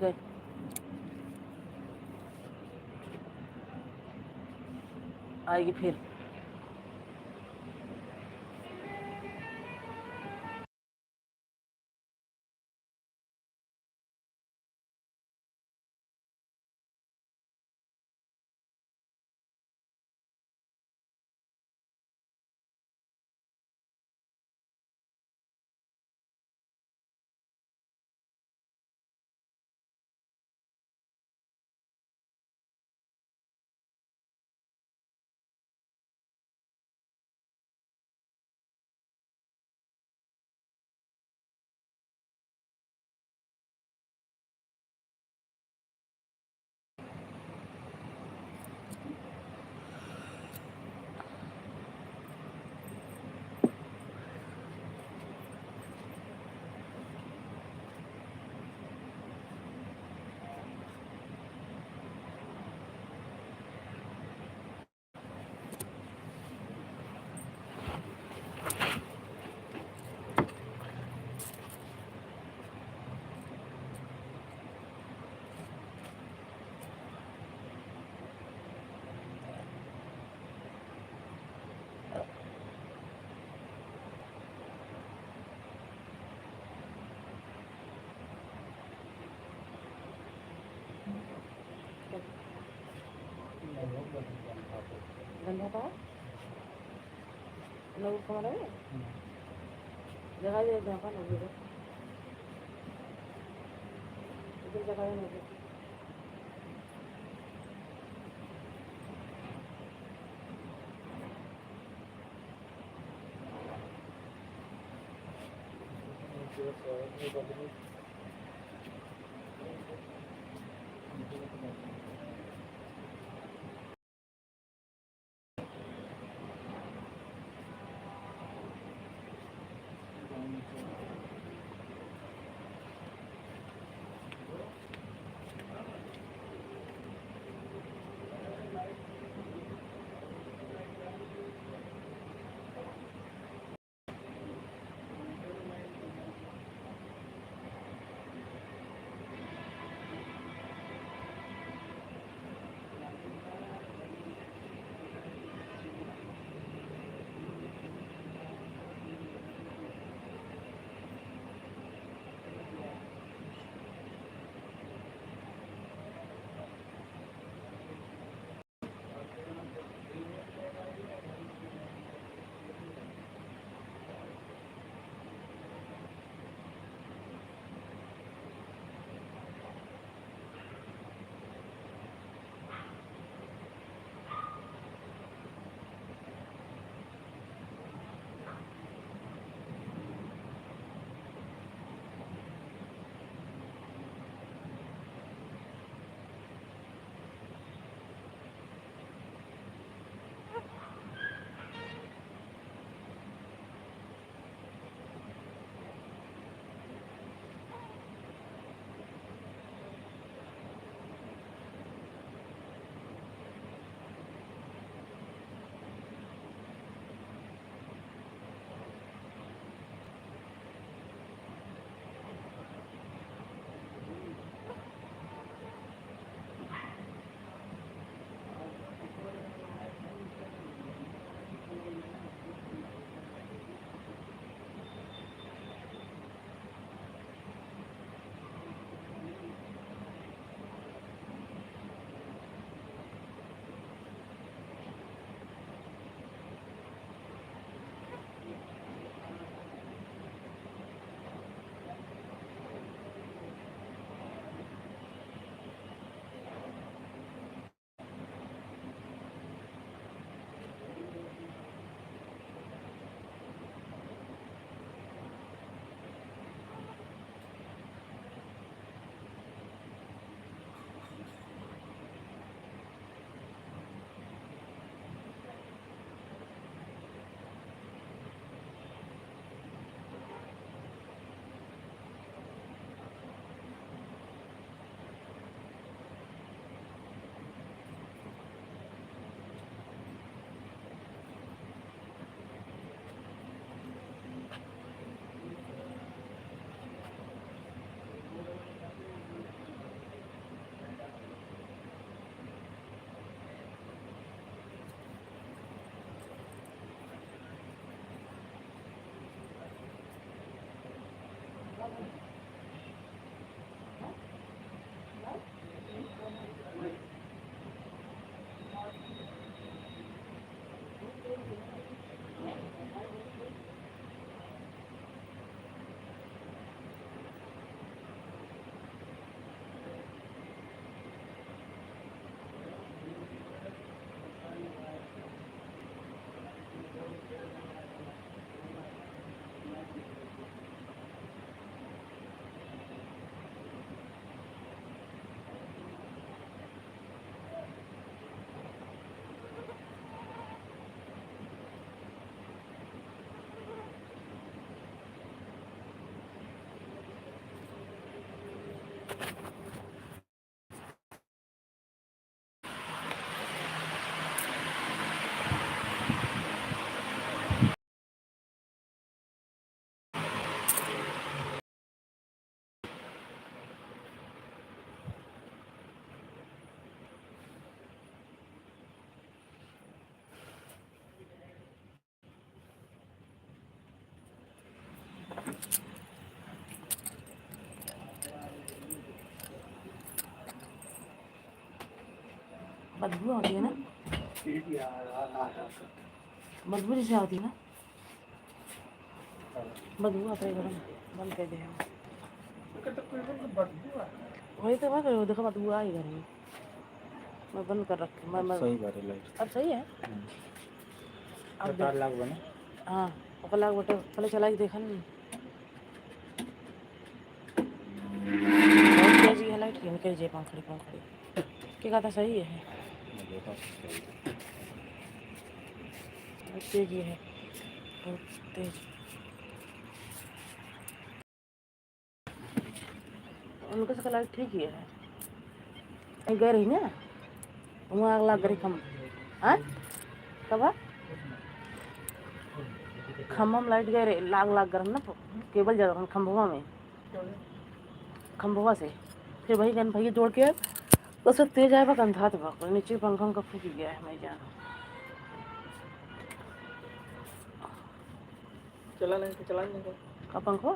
गए आएगी फिर गंदा था लोग कमरा है जगह दे जगह ना दे इधर जगह ना दे बदबू आती है ना, बदबू जैसे आती है ना, बदबू आता है गरम बंद कर दे। वही तो मैं करूँ, देखो बदबू आई घर में, मैं बंद कर रखी मैं सही बात है लाइट। अब सही है। अब तार लाग बने। हाँ ओकर लाग बटे पहले चला के देखा नहीं, बहुत तेज है लाइट की, निकल जाए पंखड़ी पंखड़ी के कहता सही है, बहुत तेज है, बहुत तेज। उनके से लाइट ठीक ही है, गए रही ना वहाँ आग लग गई खम हाँ कब खम्भा में लाइट गए लाग कर ना, केबल जा रहा खम्भवा में, खम्भवा से फिर वही गन भैया जोड़ के तो सब तेज आएगा कंधा तो नीचे पंखा उनका फूक गया है। मैं जान चला नहीं का पंखा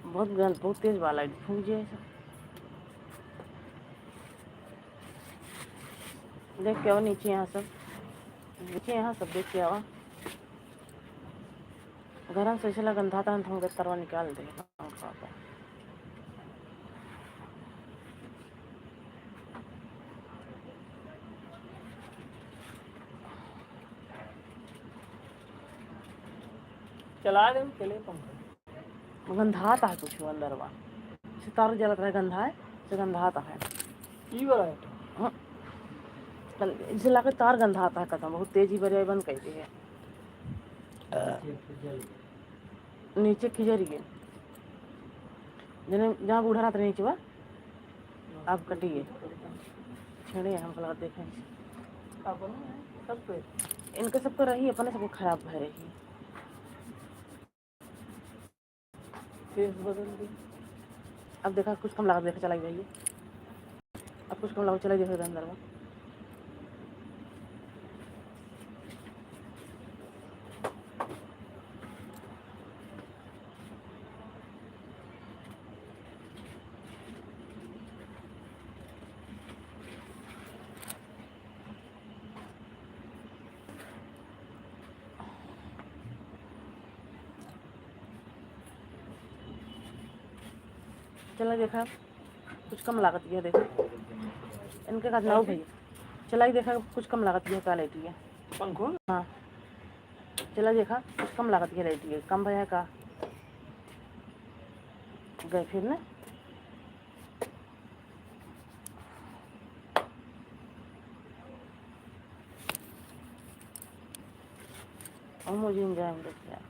बहुत गंद बहुत तेज वाला लाइट फूक जाए सब। देख के आओ नीचे यहाँ सब, नीचे यहाँ सब देख के आओ, गरम से चला गंधा था हम तरवा निकाल दे पंखा का। चला दे चले पंखा। गंधाता है कुछ अंदरवा, सितार जलत रहे गंधा है से गंधाता है ई वाला है हाँ, इसे लाके तार गंधाता है खत्म, बहुत तेजी बजे बंद कर दी है। नीचे खिजर गए जने जहाँ बूढ़ा रात नीचे बा आप कटिए छेड़े हम लगा देखें सब पे इनके सबको रही अपने सबको खराब भय रही। फेस बदल दी। अब देखा कुछ कम लागत देखा चलाई जाइए, अब कुछ कम लागत चलाई देखो अंदर में। चला देखा कुछ कम लागत है, देखो इनके का नाव भैया चला देखा कुछ कम लागत है का लेटी है पंखो। हाँ चला देखा कुछ कम लागत है लेटी है कम भैया का गए फिर ना और मुझे जाएंगे क्या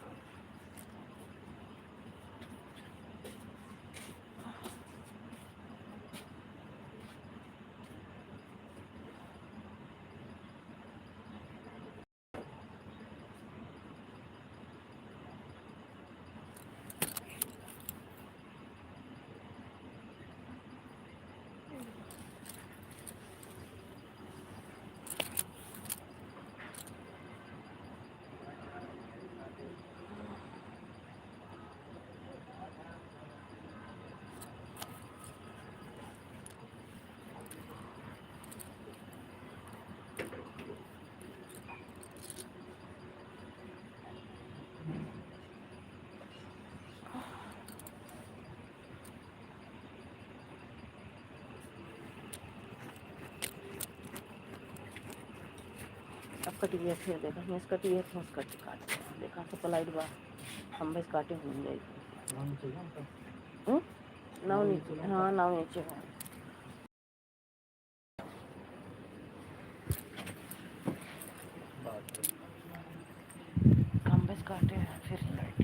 अब कट गया फिर देखा मैं कटी है तो कट काट देखा सब लाइट बा हम बस काटे हो जाएगी नाव नीचे हाँ नाव नीचे है हम बस काटे हैं फिर लाइट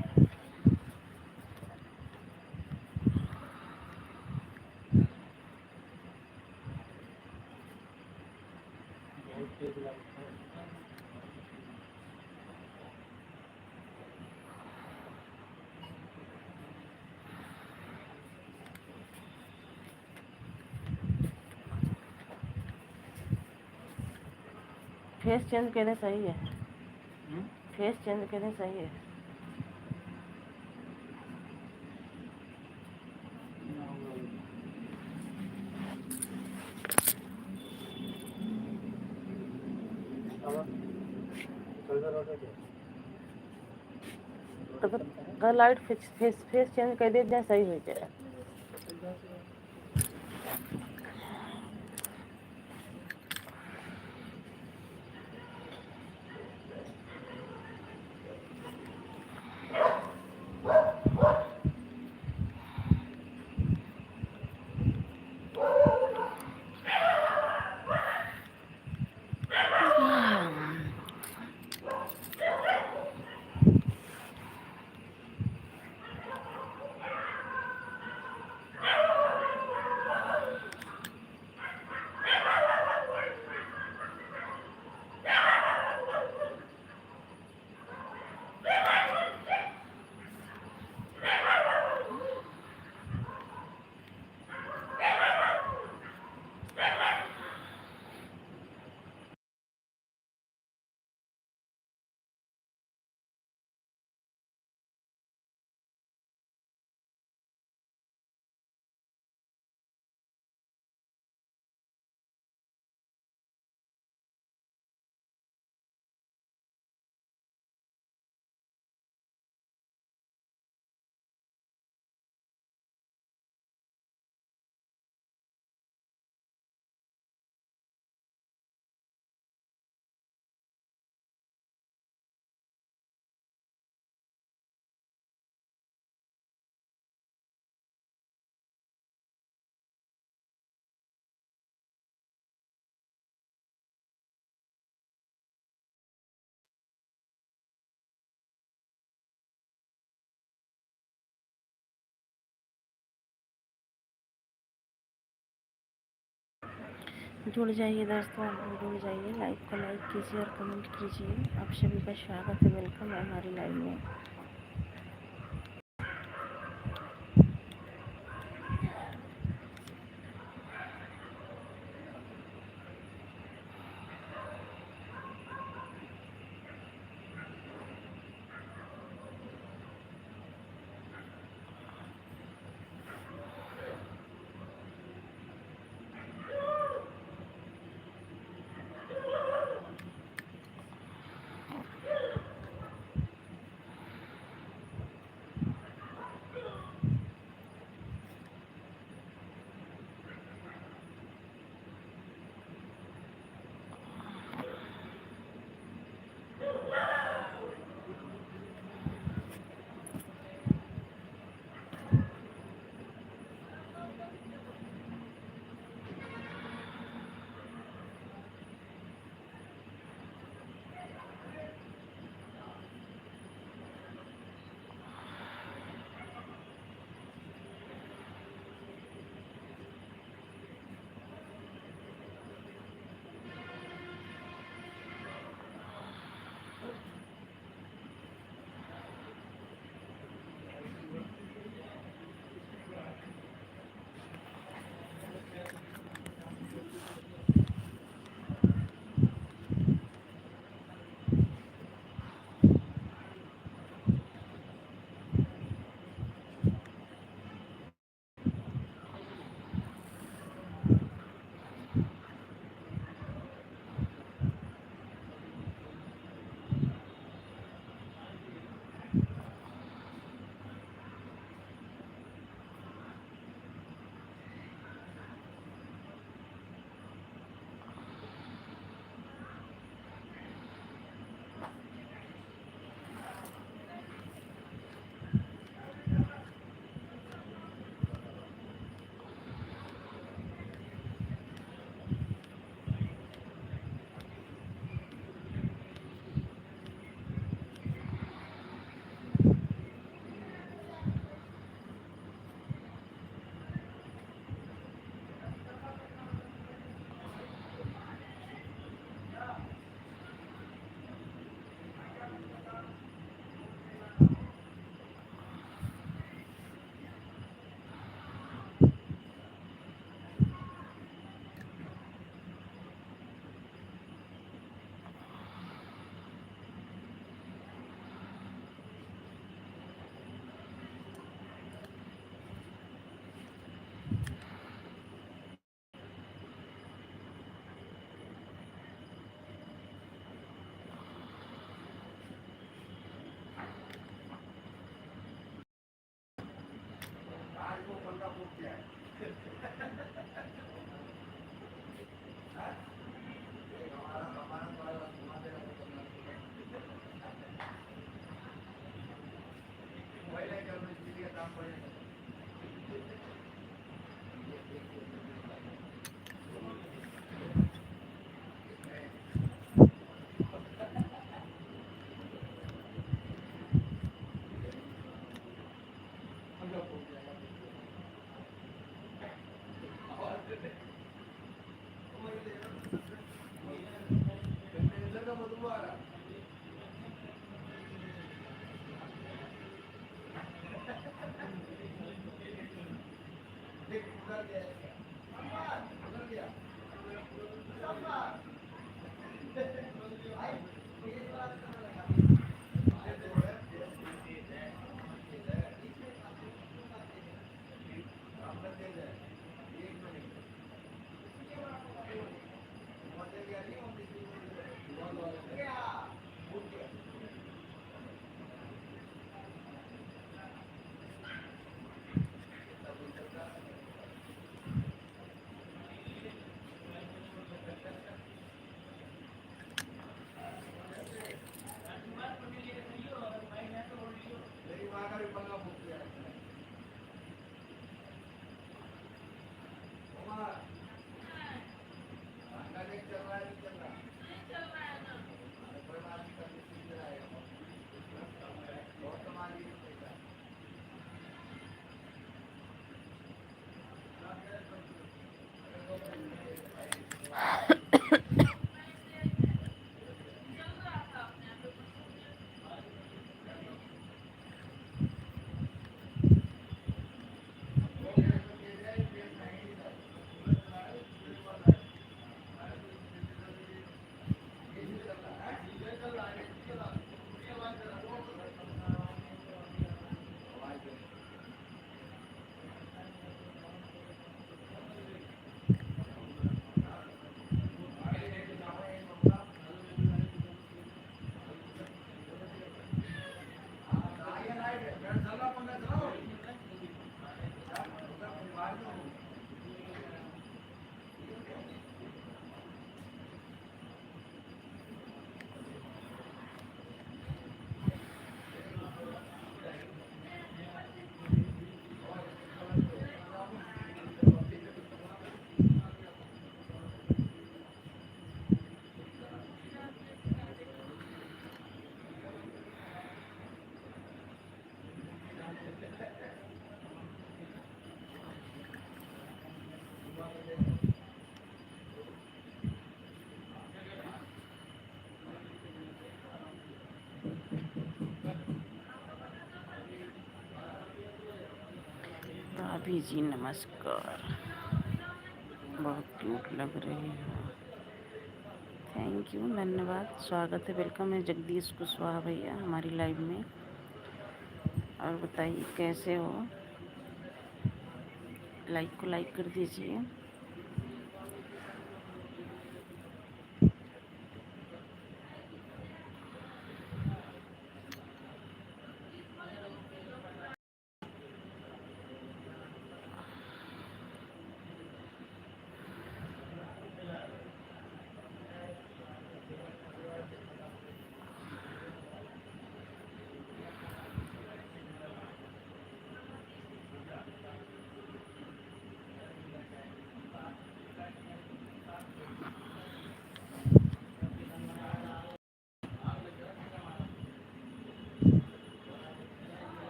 फेस चेंज करने सही है, हम्म? फेस चेंज करने सही है। ना होगा वो। अब थोड़ी देर रोटे दे। तो अगर लाइट फेस चेंज कर दे जाए सही हो जाए। जुड़ जाइए दोस्तों, जुड़ जाइए, लाइव को लाइक कीजिए और कमेंट कीजिए। आप सभी का स्वागत है, वेलकम है हमारी लाइव में। भाभी जी नमस्कार, बहुत क्यूट लग रही हो। थैंक यू, धन्यवाद, स्वागत है, वेलकम है जगदीश कुशवाहा भैया हमारी लाइव में। और बताइए कैसे हो, लाइक को लाइक कर दीजिए।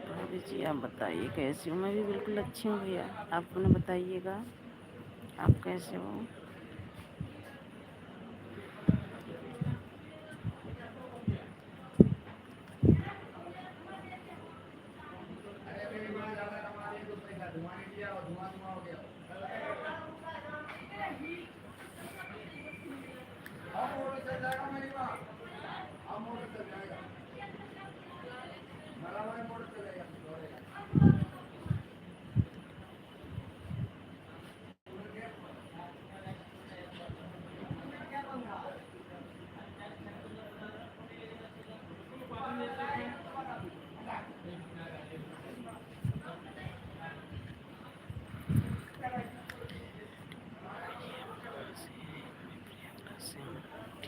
भाभी जी आप बताइए कैसी हो। मैं भी बिल्कुल अच्छी हूँ भैया, आप अपना बताइएगा, आप कैसे हो।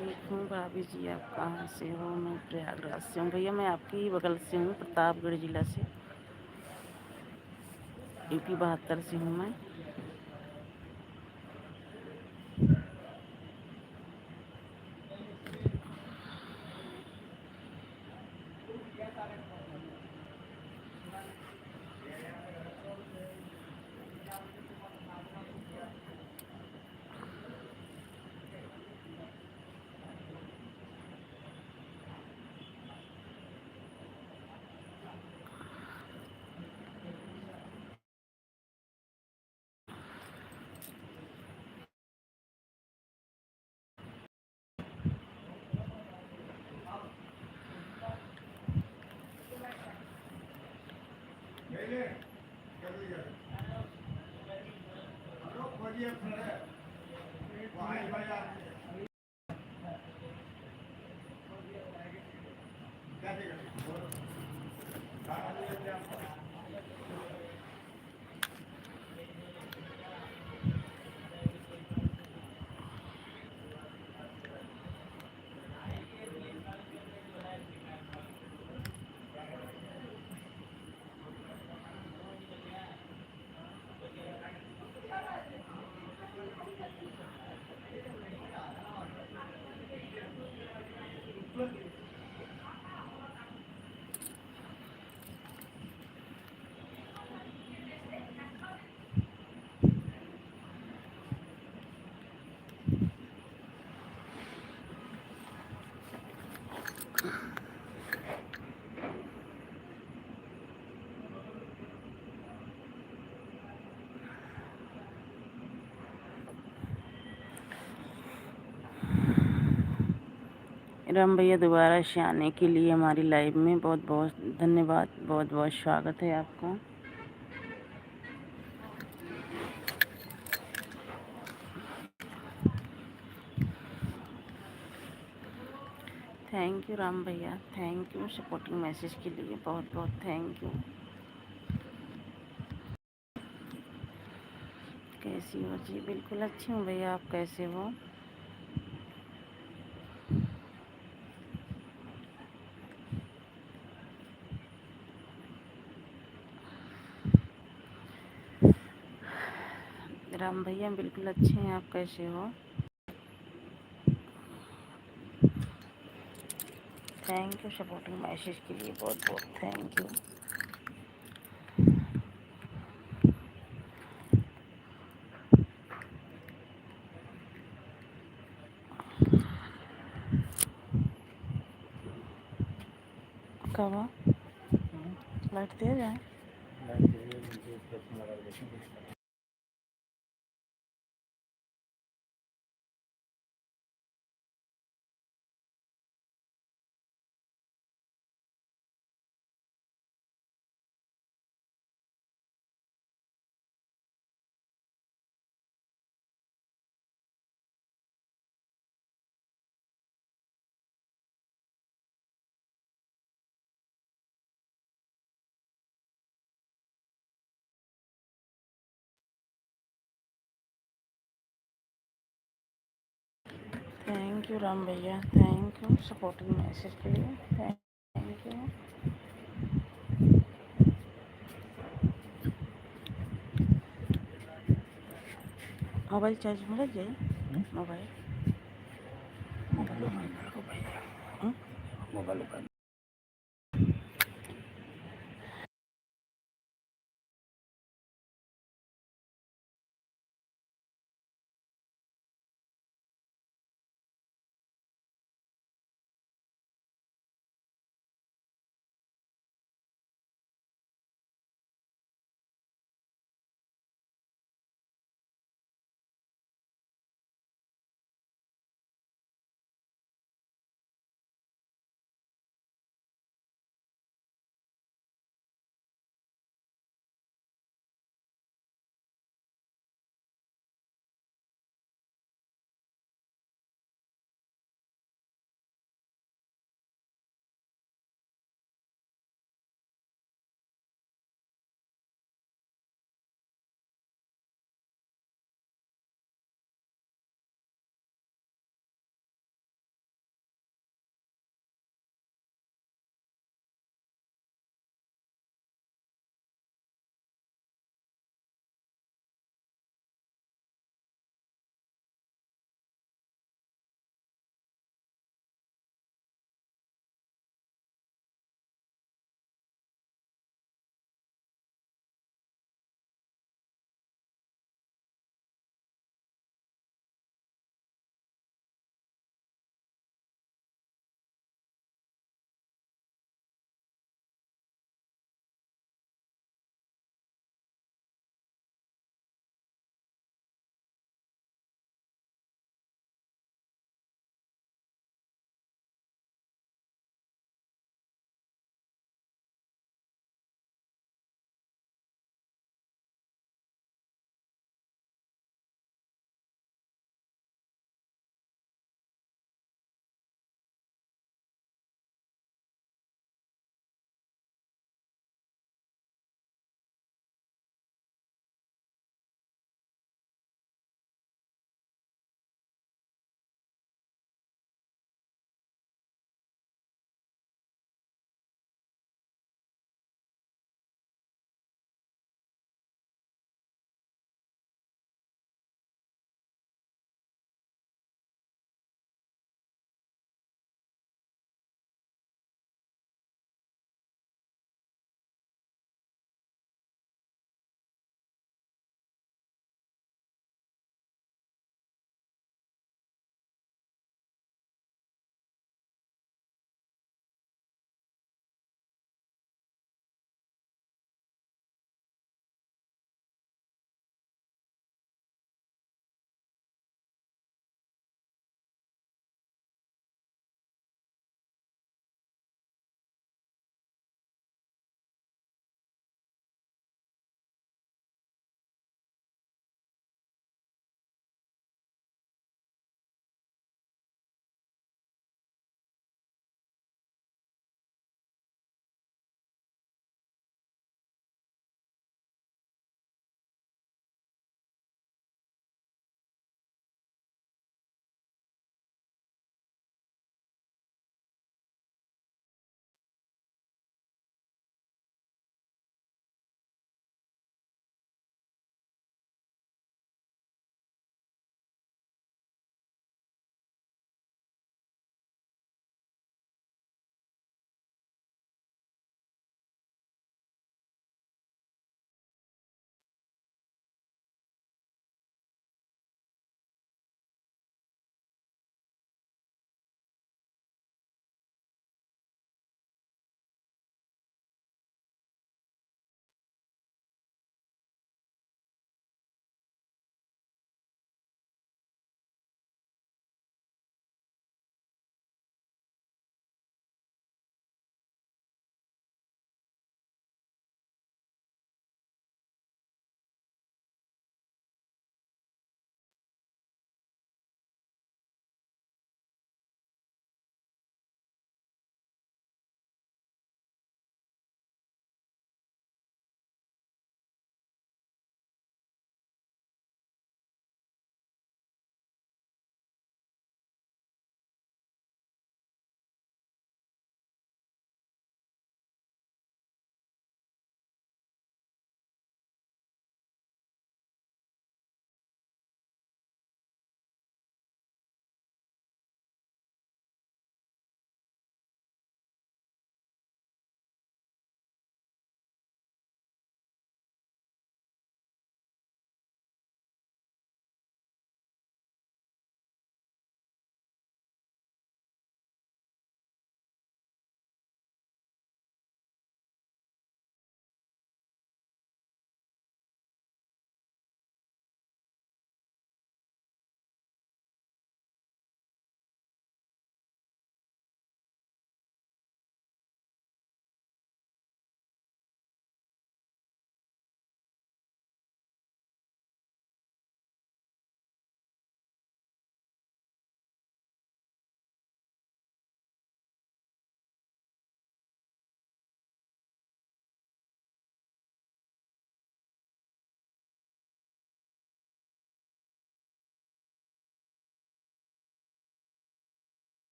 ठीक हूँ भाभी जी, आप कहाँ से हो? मैं प्रयागराज से हूँ भैया, मैं आपके ही बगल से हूँ, प्रतापगढ़ जिला से, यूपी 72 से हूँ मैं। राम भैया, दोबारा से आने के लिए हमारी लाइव में बहुत बहुत धन्यवाद, बहुत बहुत स्वागत है आपका। थैंक यू राम भैया, थैंक यू सपोर्टिंग मैसेज के लिए, बहुत बहुत थैंक यू। कैसी हो जी? बिल्कुल अच्छी हूँ भैया, आप कैसे हो? राम भैया बिल्कुल अच्छे हैं, आप कैसे हो? थैंक यू सपोर्टिंग मैसेज के लिए, बहुत बहुत थैंक यू। कब लाइट तेज है? लाइट लगा देखेंगे। थैंक यू राम भैया, थैंक यू सपोर्टिंग मैसेज के लिए, थैंक यू। मोबाइल चार्ज में लग जाए? मोबाइल मोबाइल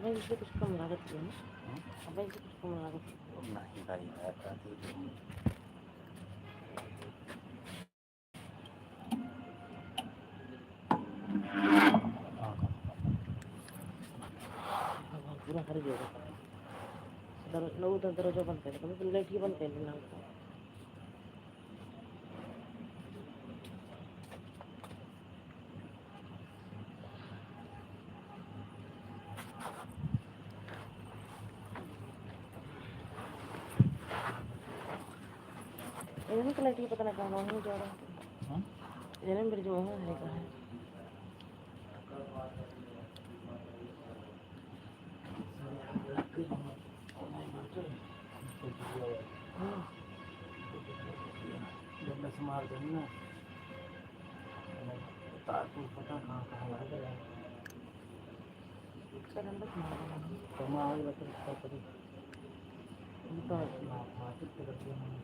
अब इससे कुछ कम लागत की है ना, अब इससे कुछ कम लागत की। नहीं भाई आता तो पूरा हर जगह नऊ दरवाजा बंद केला पण लाईट ही बंद केली नव्हता. इन्हें तो लाइट ही पता नहीं कहाँ हो जा रहा है, इन्हें मेरे जो है कहाँ है. मार देना तारपुर पता कहाँ लग गया करंट मारा तो मैं आगे बता करी तो मार्केट पे करती हूँ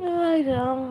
Ai राम.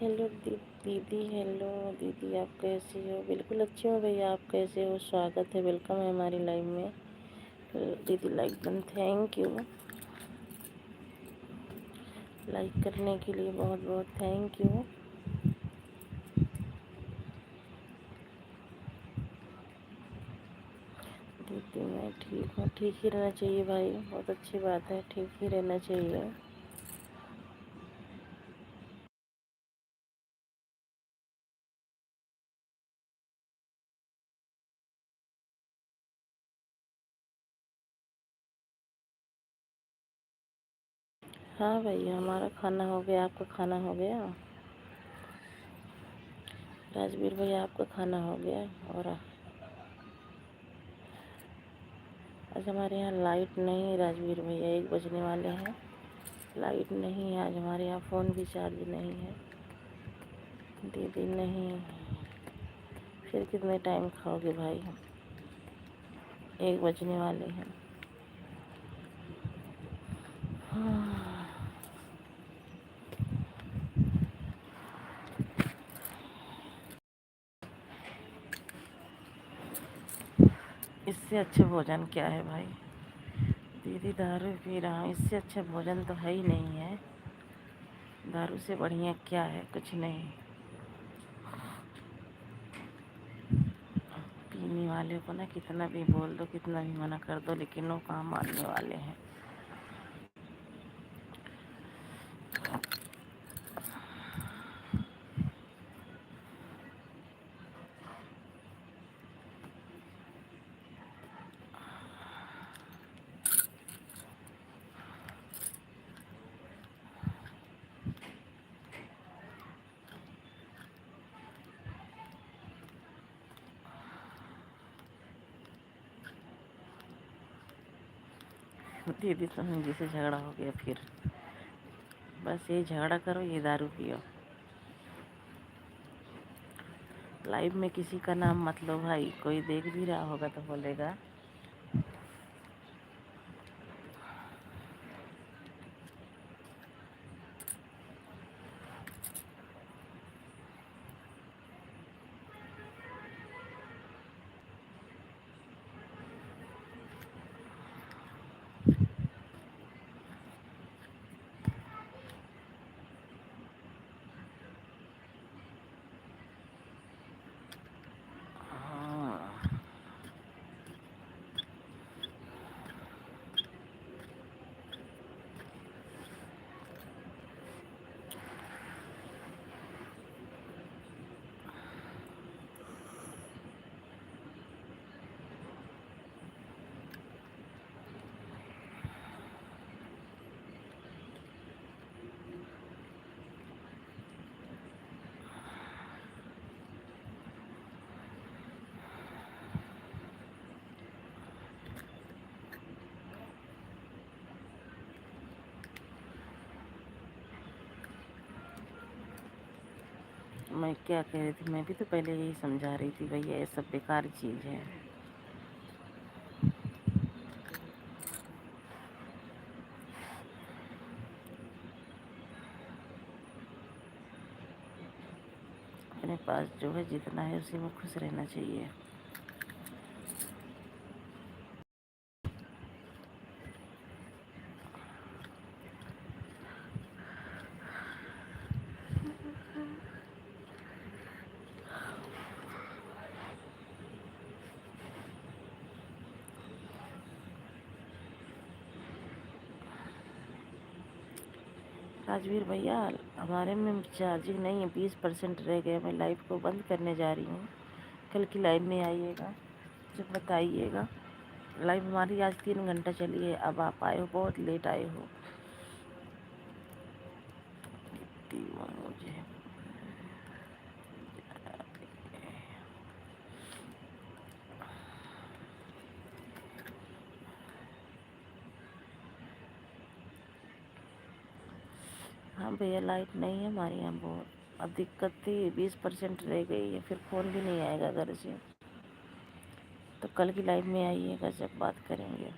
हेलो दीदी, हेलो दीदी, आप कैसी हो? बिल्कुल अच्छी हो भैया, आप कैसे हो? स्वागत है, वेलकम है हमारी लाइव में। दीदी like done, thank you. Like करने के लिए बहुत बहुत थैंक यू। दीदी मैं ठीक हूँ, ठीक ही रहना चाहिए भाई, बहुत अच्छी बात है, ठीक ही रहना चाहिए। हाँ भैया, हमारा खाना हो गया, आपका खाना हो गया? राजवीर भैया, आपका खाना हो गया? और आज हमारे यहाँ लाइट नहीं है राजवीर भैया, 1 बजने वाले हैं, लाइट नहीं है आज हमारे यहाँ, फ़ोन भी चार्ज नहीं है। दीदी नहीं, फिर कितने टाइम खाओगे भाई? 1 बजने वाले हैं। इससे अच्छा भोजन क्या है भाई? दीदी दारू पी रहा हूँ, इससे अच्छा भोजन तो है ही नहीं है। दारू से बढ़िया क्या है? कुछ नहीं। पीने वाले को ना कितना भी बोल दो, कितना भी मना कर दो, लेकिन वो कहाँ मानने वाले हैं। दीदी तुम जिसे झगड़ा हो गया फिर, बस ये झगड़ा करो, ये दारू पियो। लाइव में किसी का नाम मत लो भाई, कोई देख भी रहा होगा तो बोलेगा। हाँ। मैं क्या कह रही थी, मैं भी तो पहले यही समझा रही थी भैया, ये सब बेकार चीज़ है। अपने पास जो है जितना है उसी में खुश रहना चाहिए। राजवीर भैया, हमारे में चार्जिंग नहीं है, 20% रह गए। मैं लाइव को बंद करने जा रही हूँ। कल की लाइव में आइएगा, जब बताइएगा। लाइव हमारी आज 3 घंटा चली है। अब आप आए हो, बहुत लेट आए हो। मुझे हाँ भैया, लाइट नहीं है हमारे यहाँ बहुत। अब दिक्कत थी, 20% रह गई है, फिर फ़ोन भी नहीं आएगा घर से। तो कल की लाइव में आइएगा, जब बात करेंगे।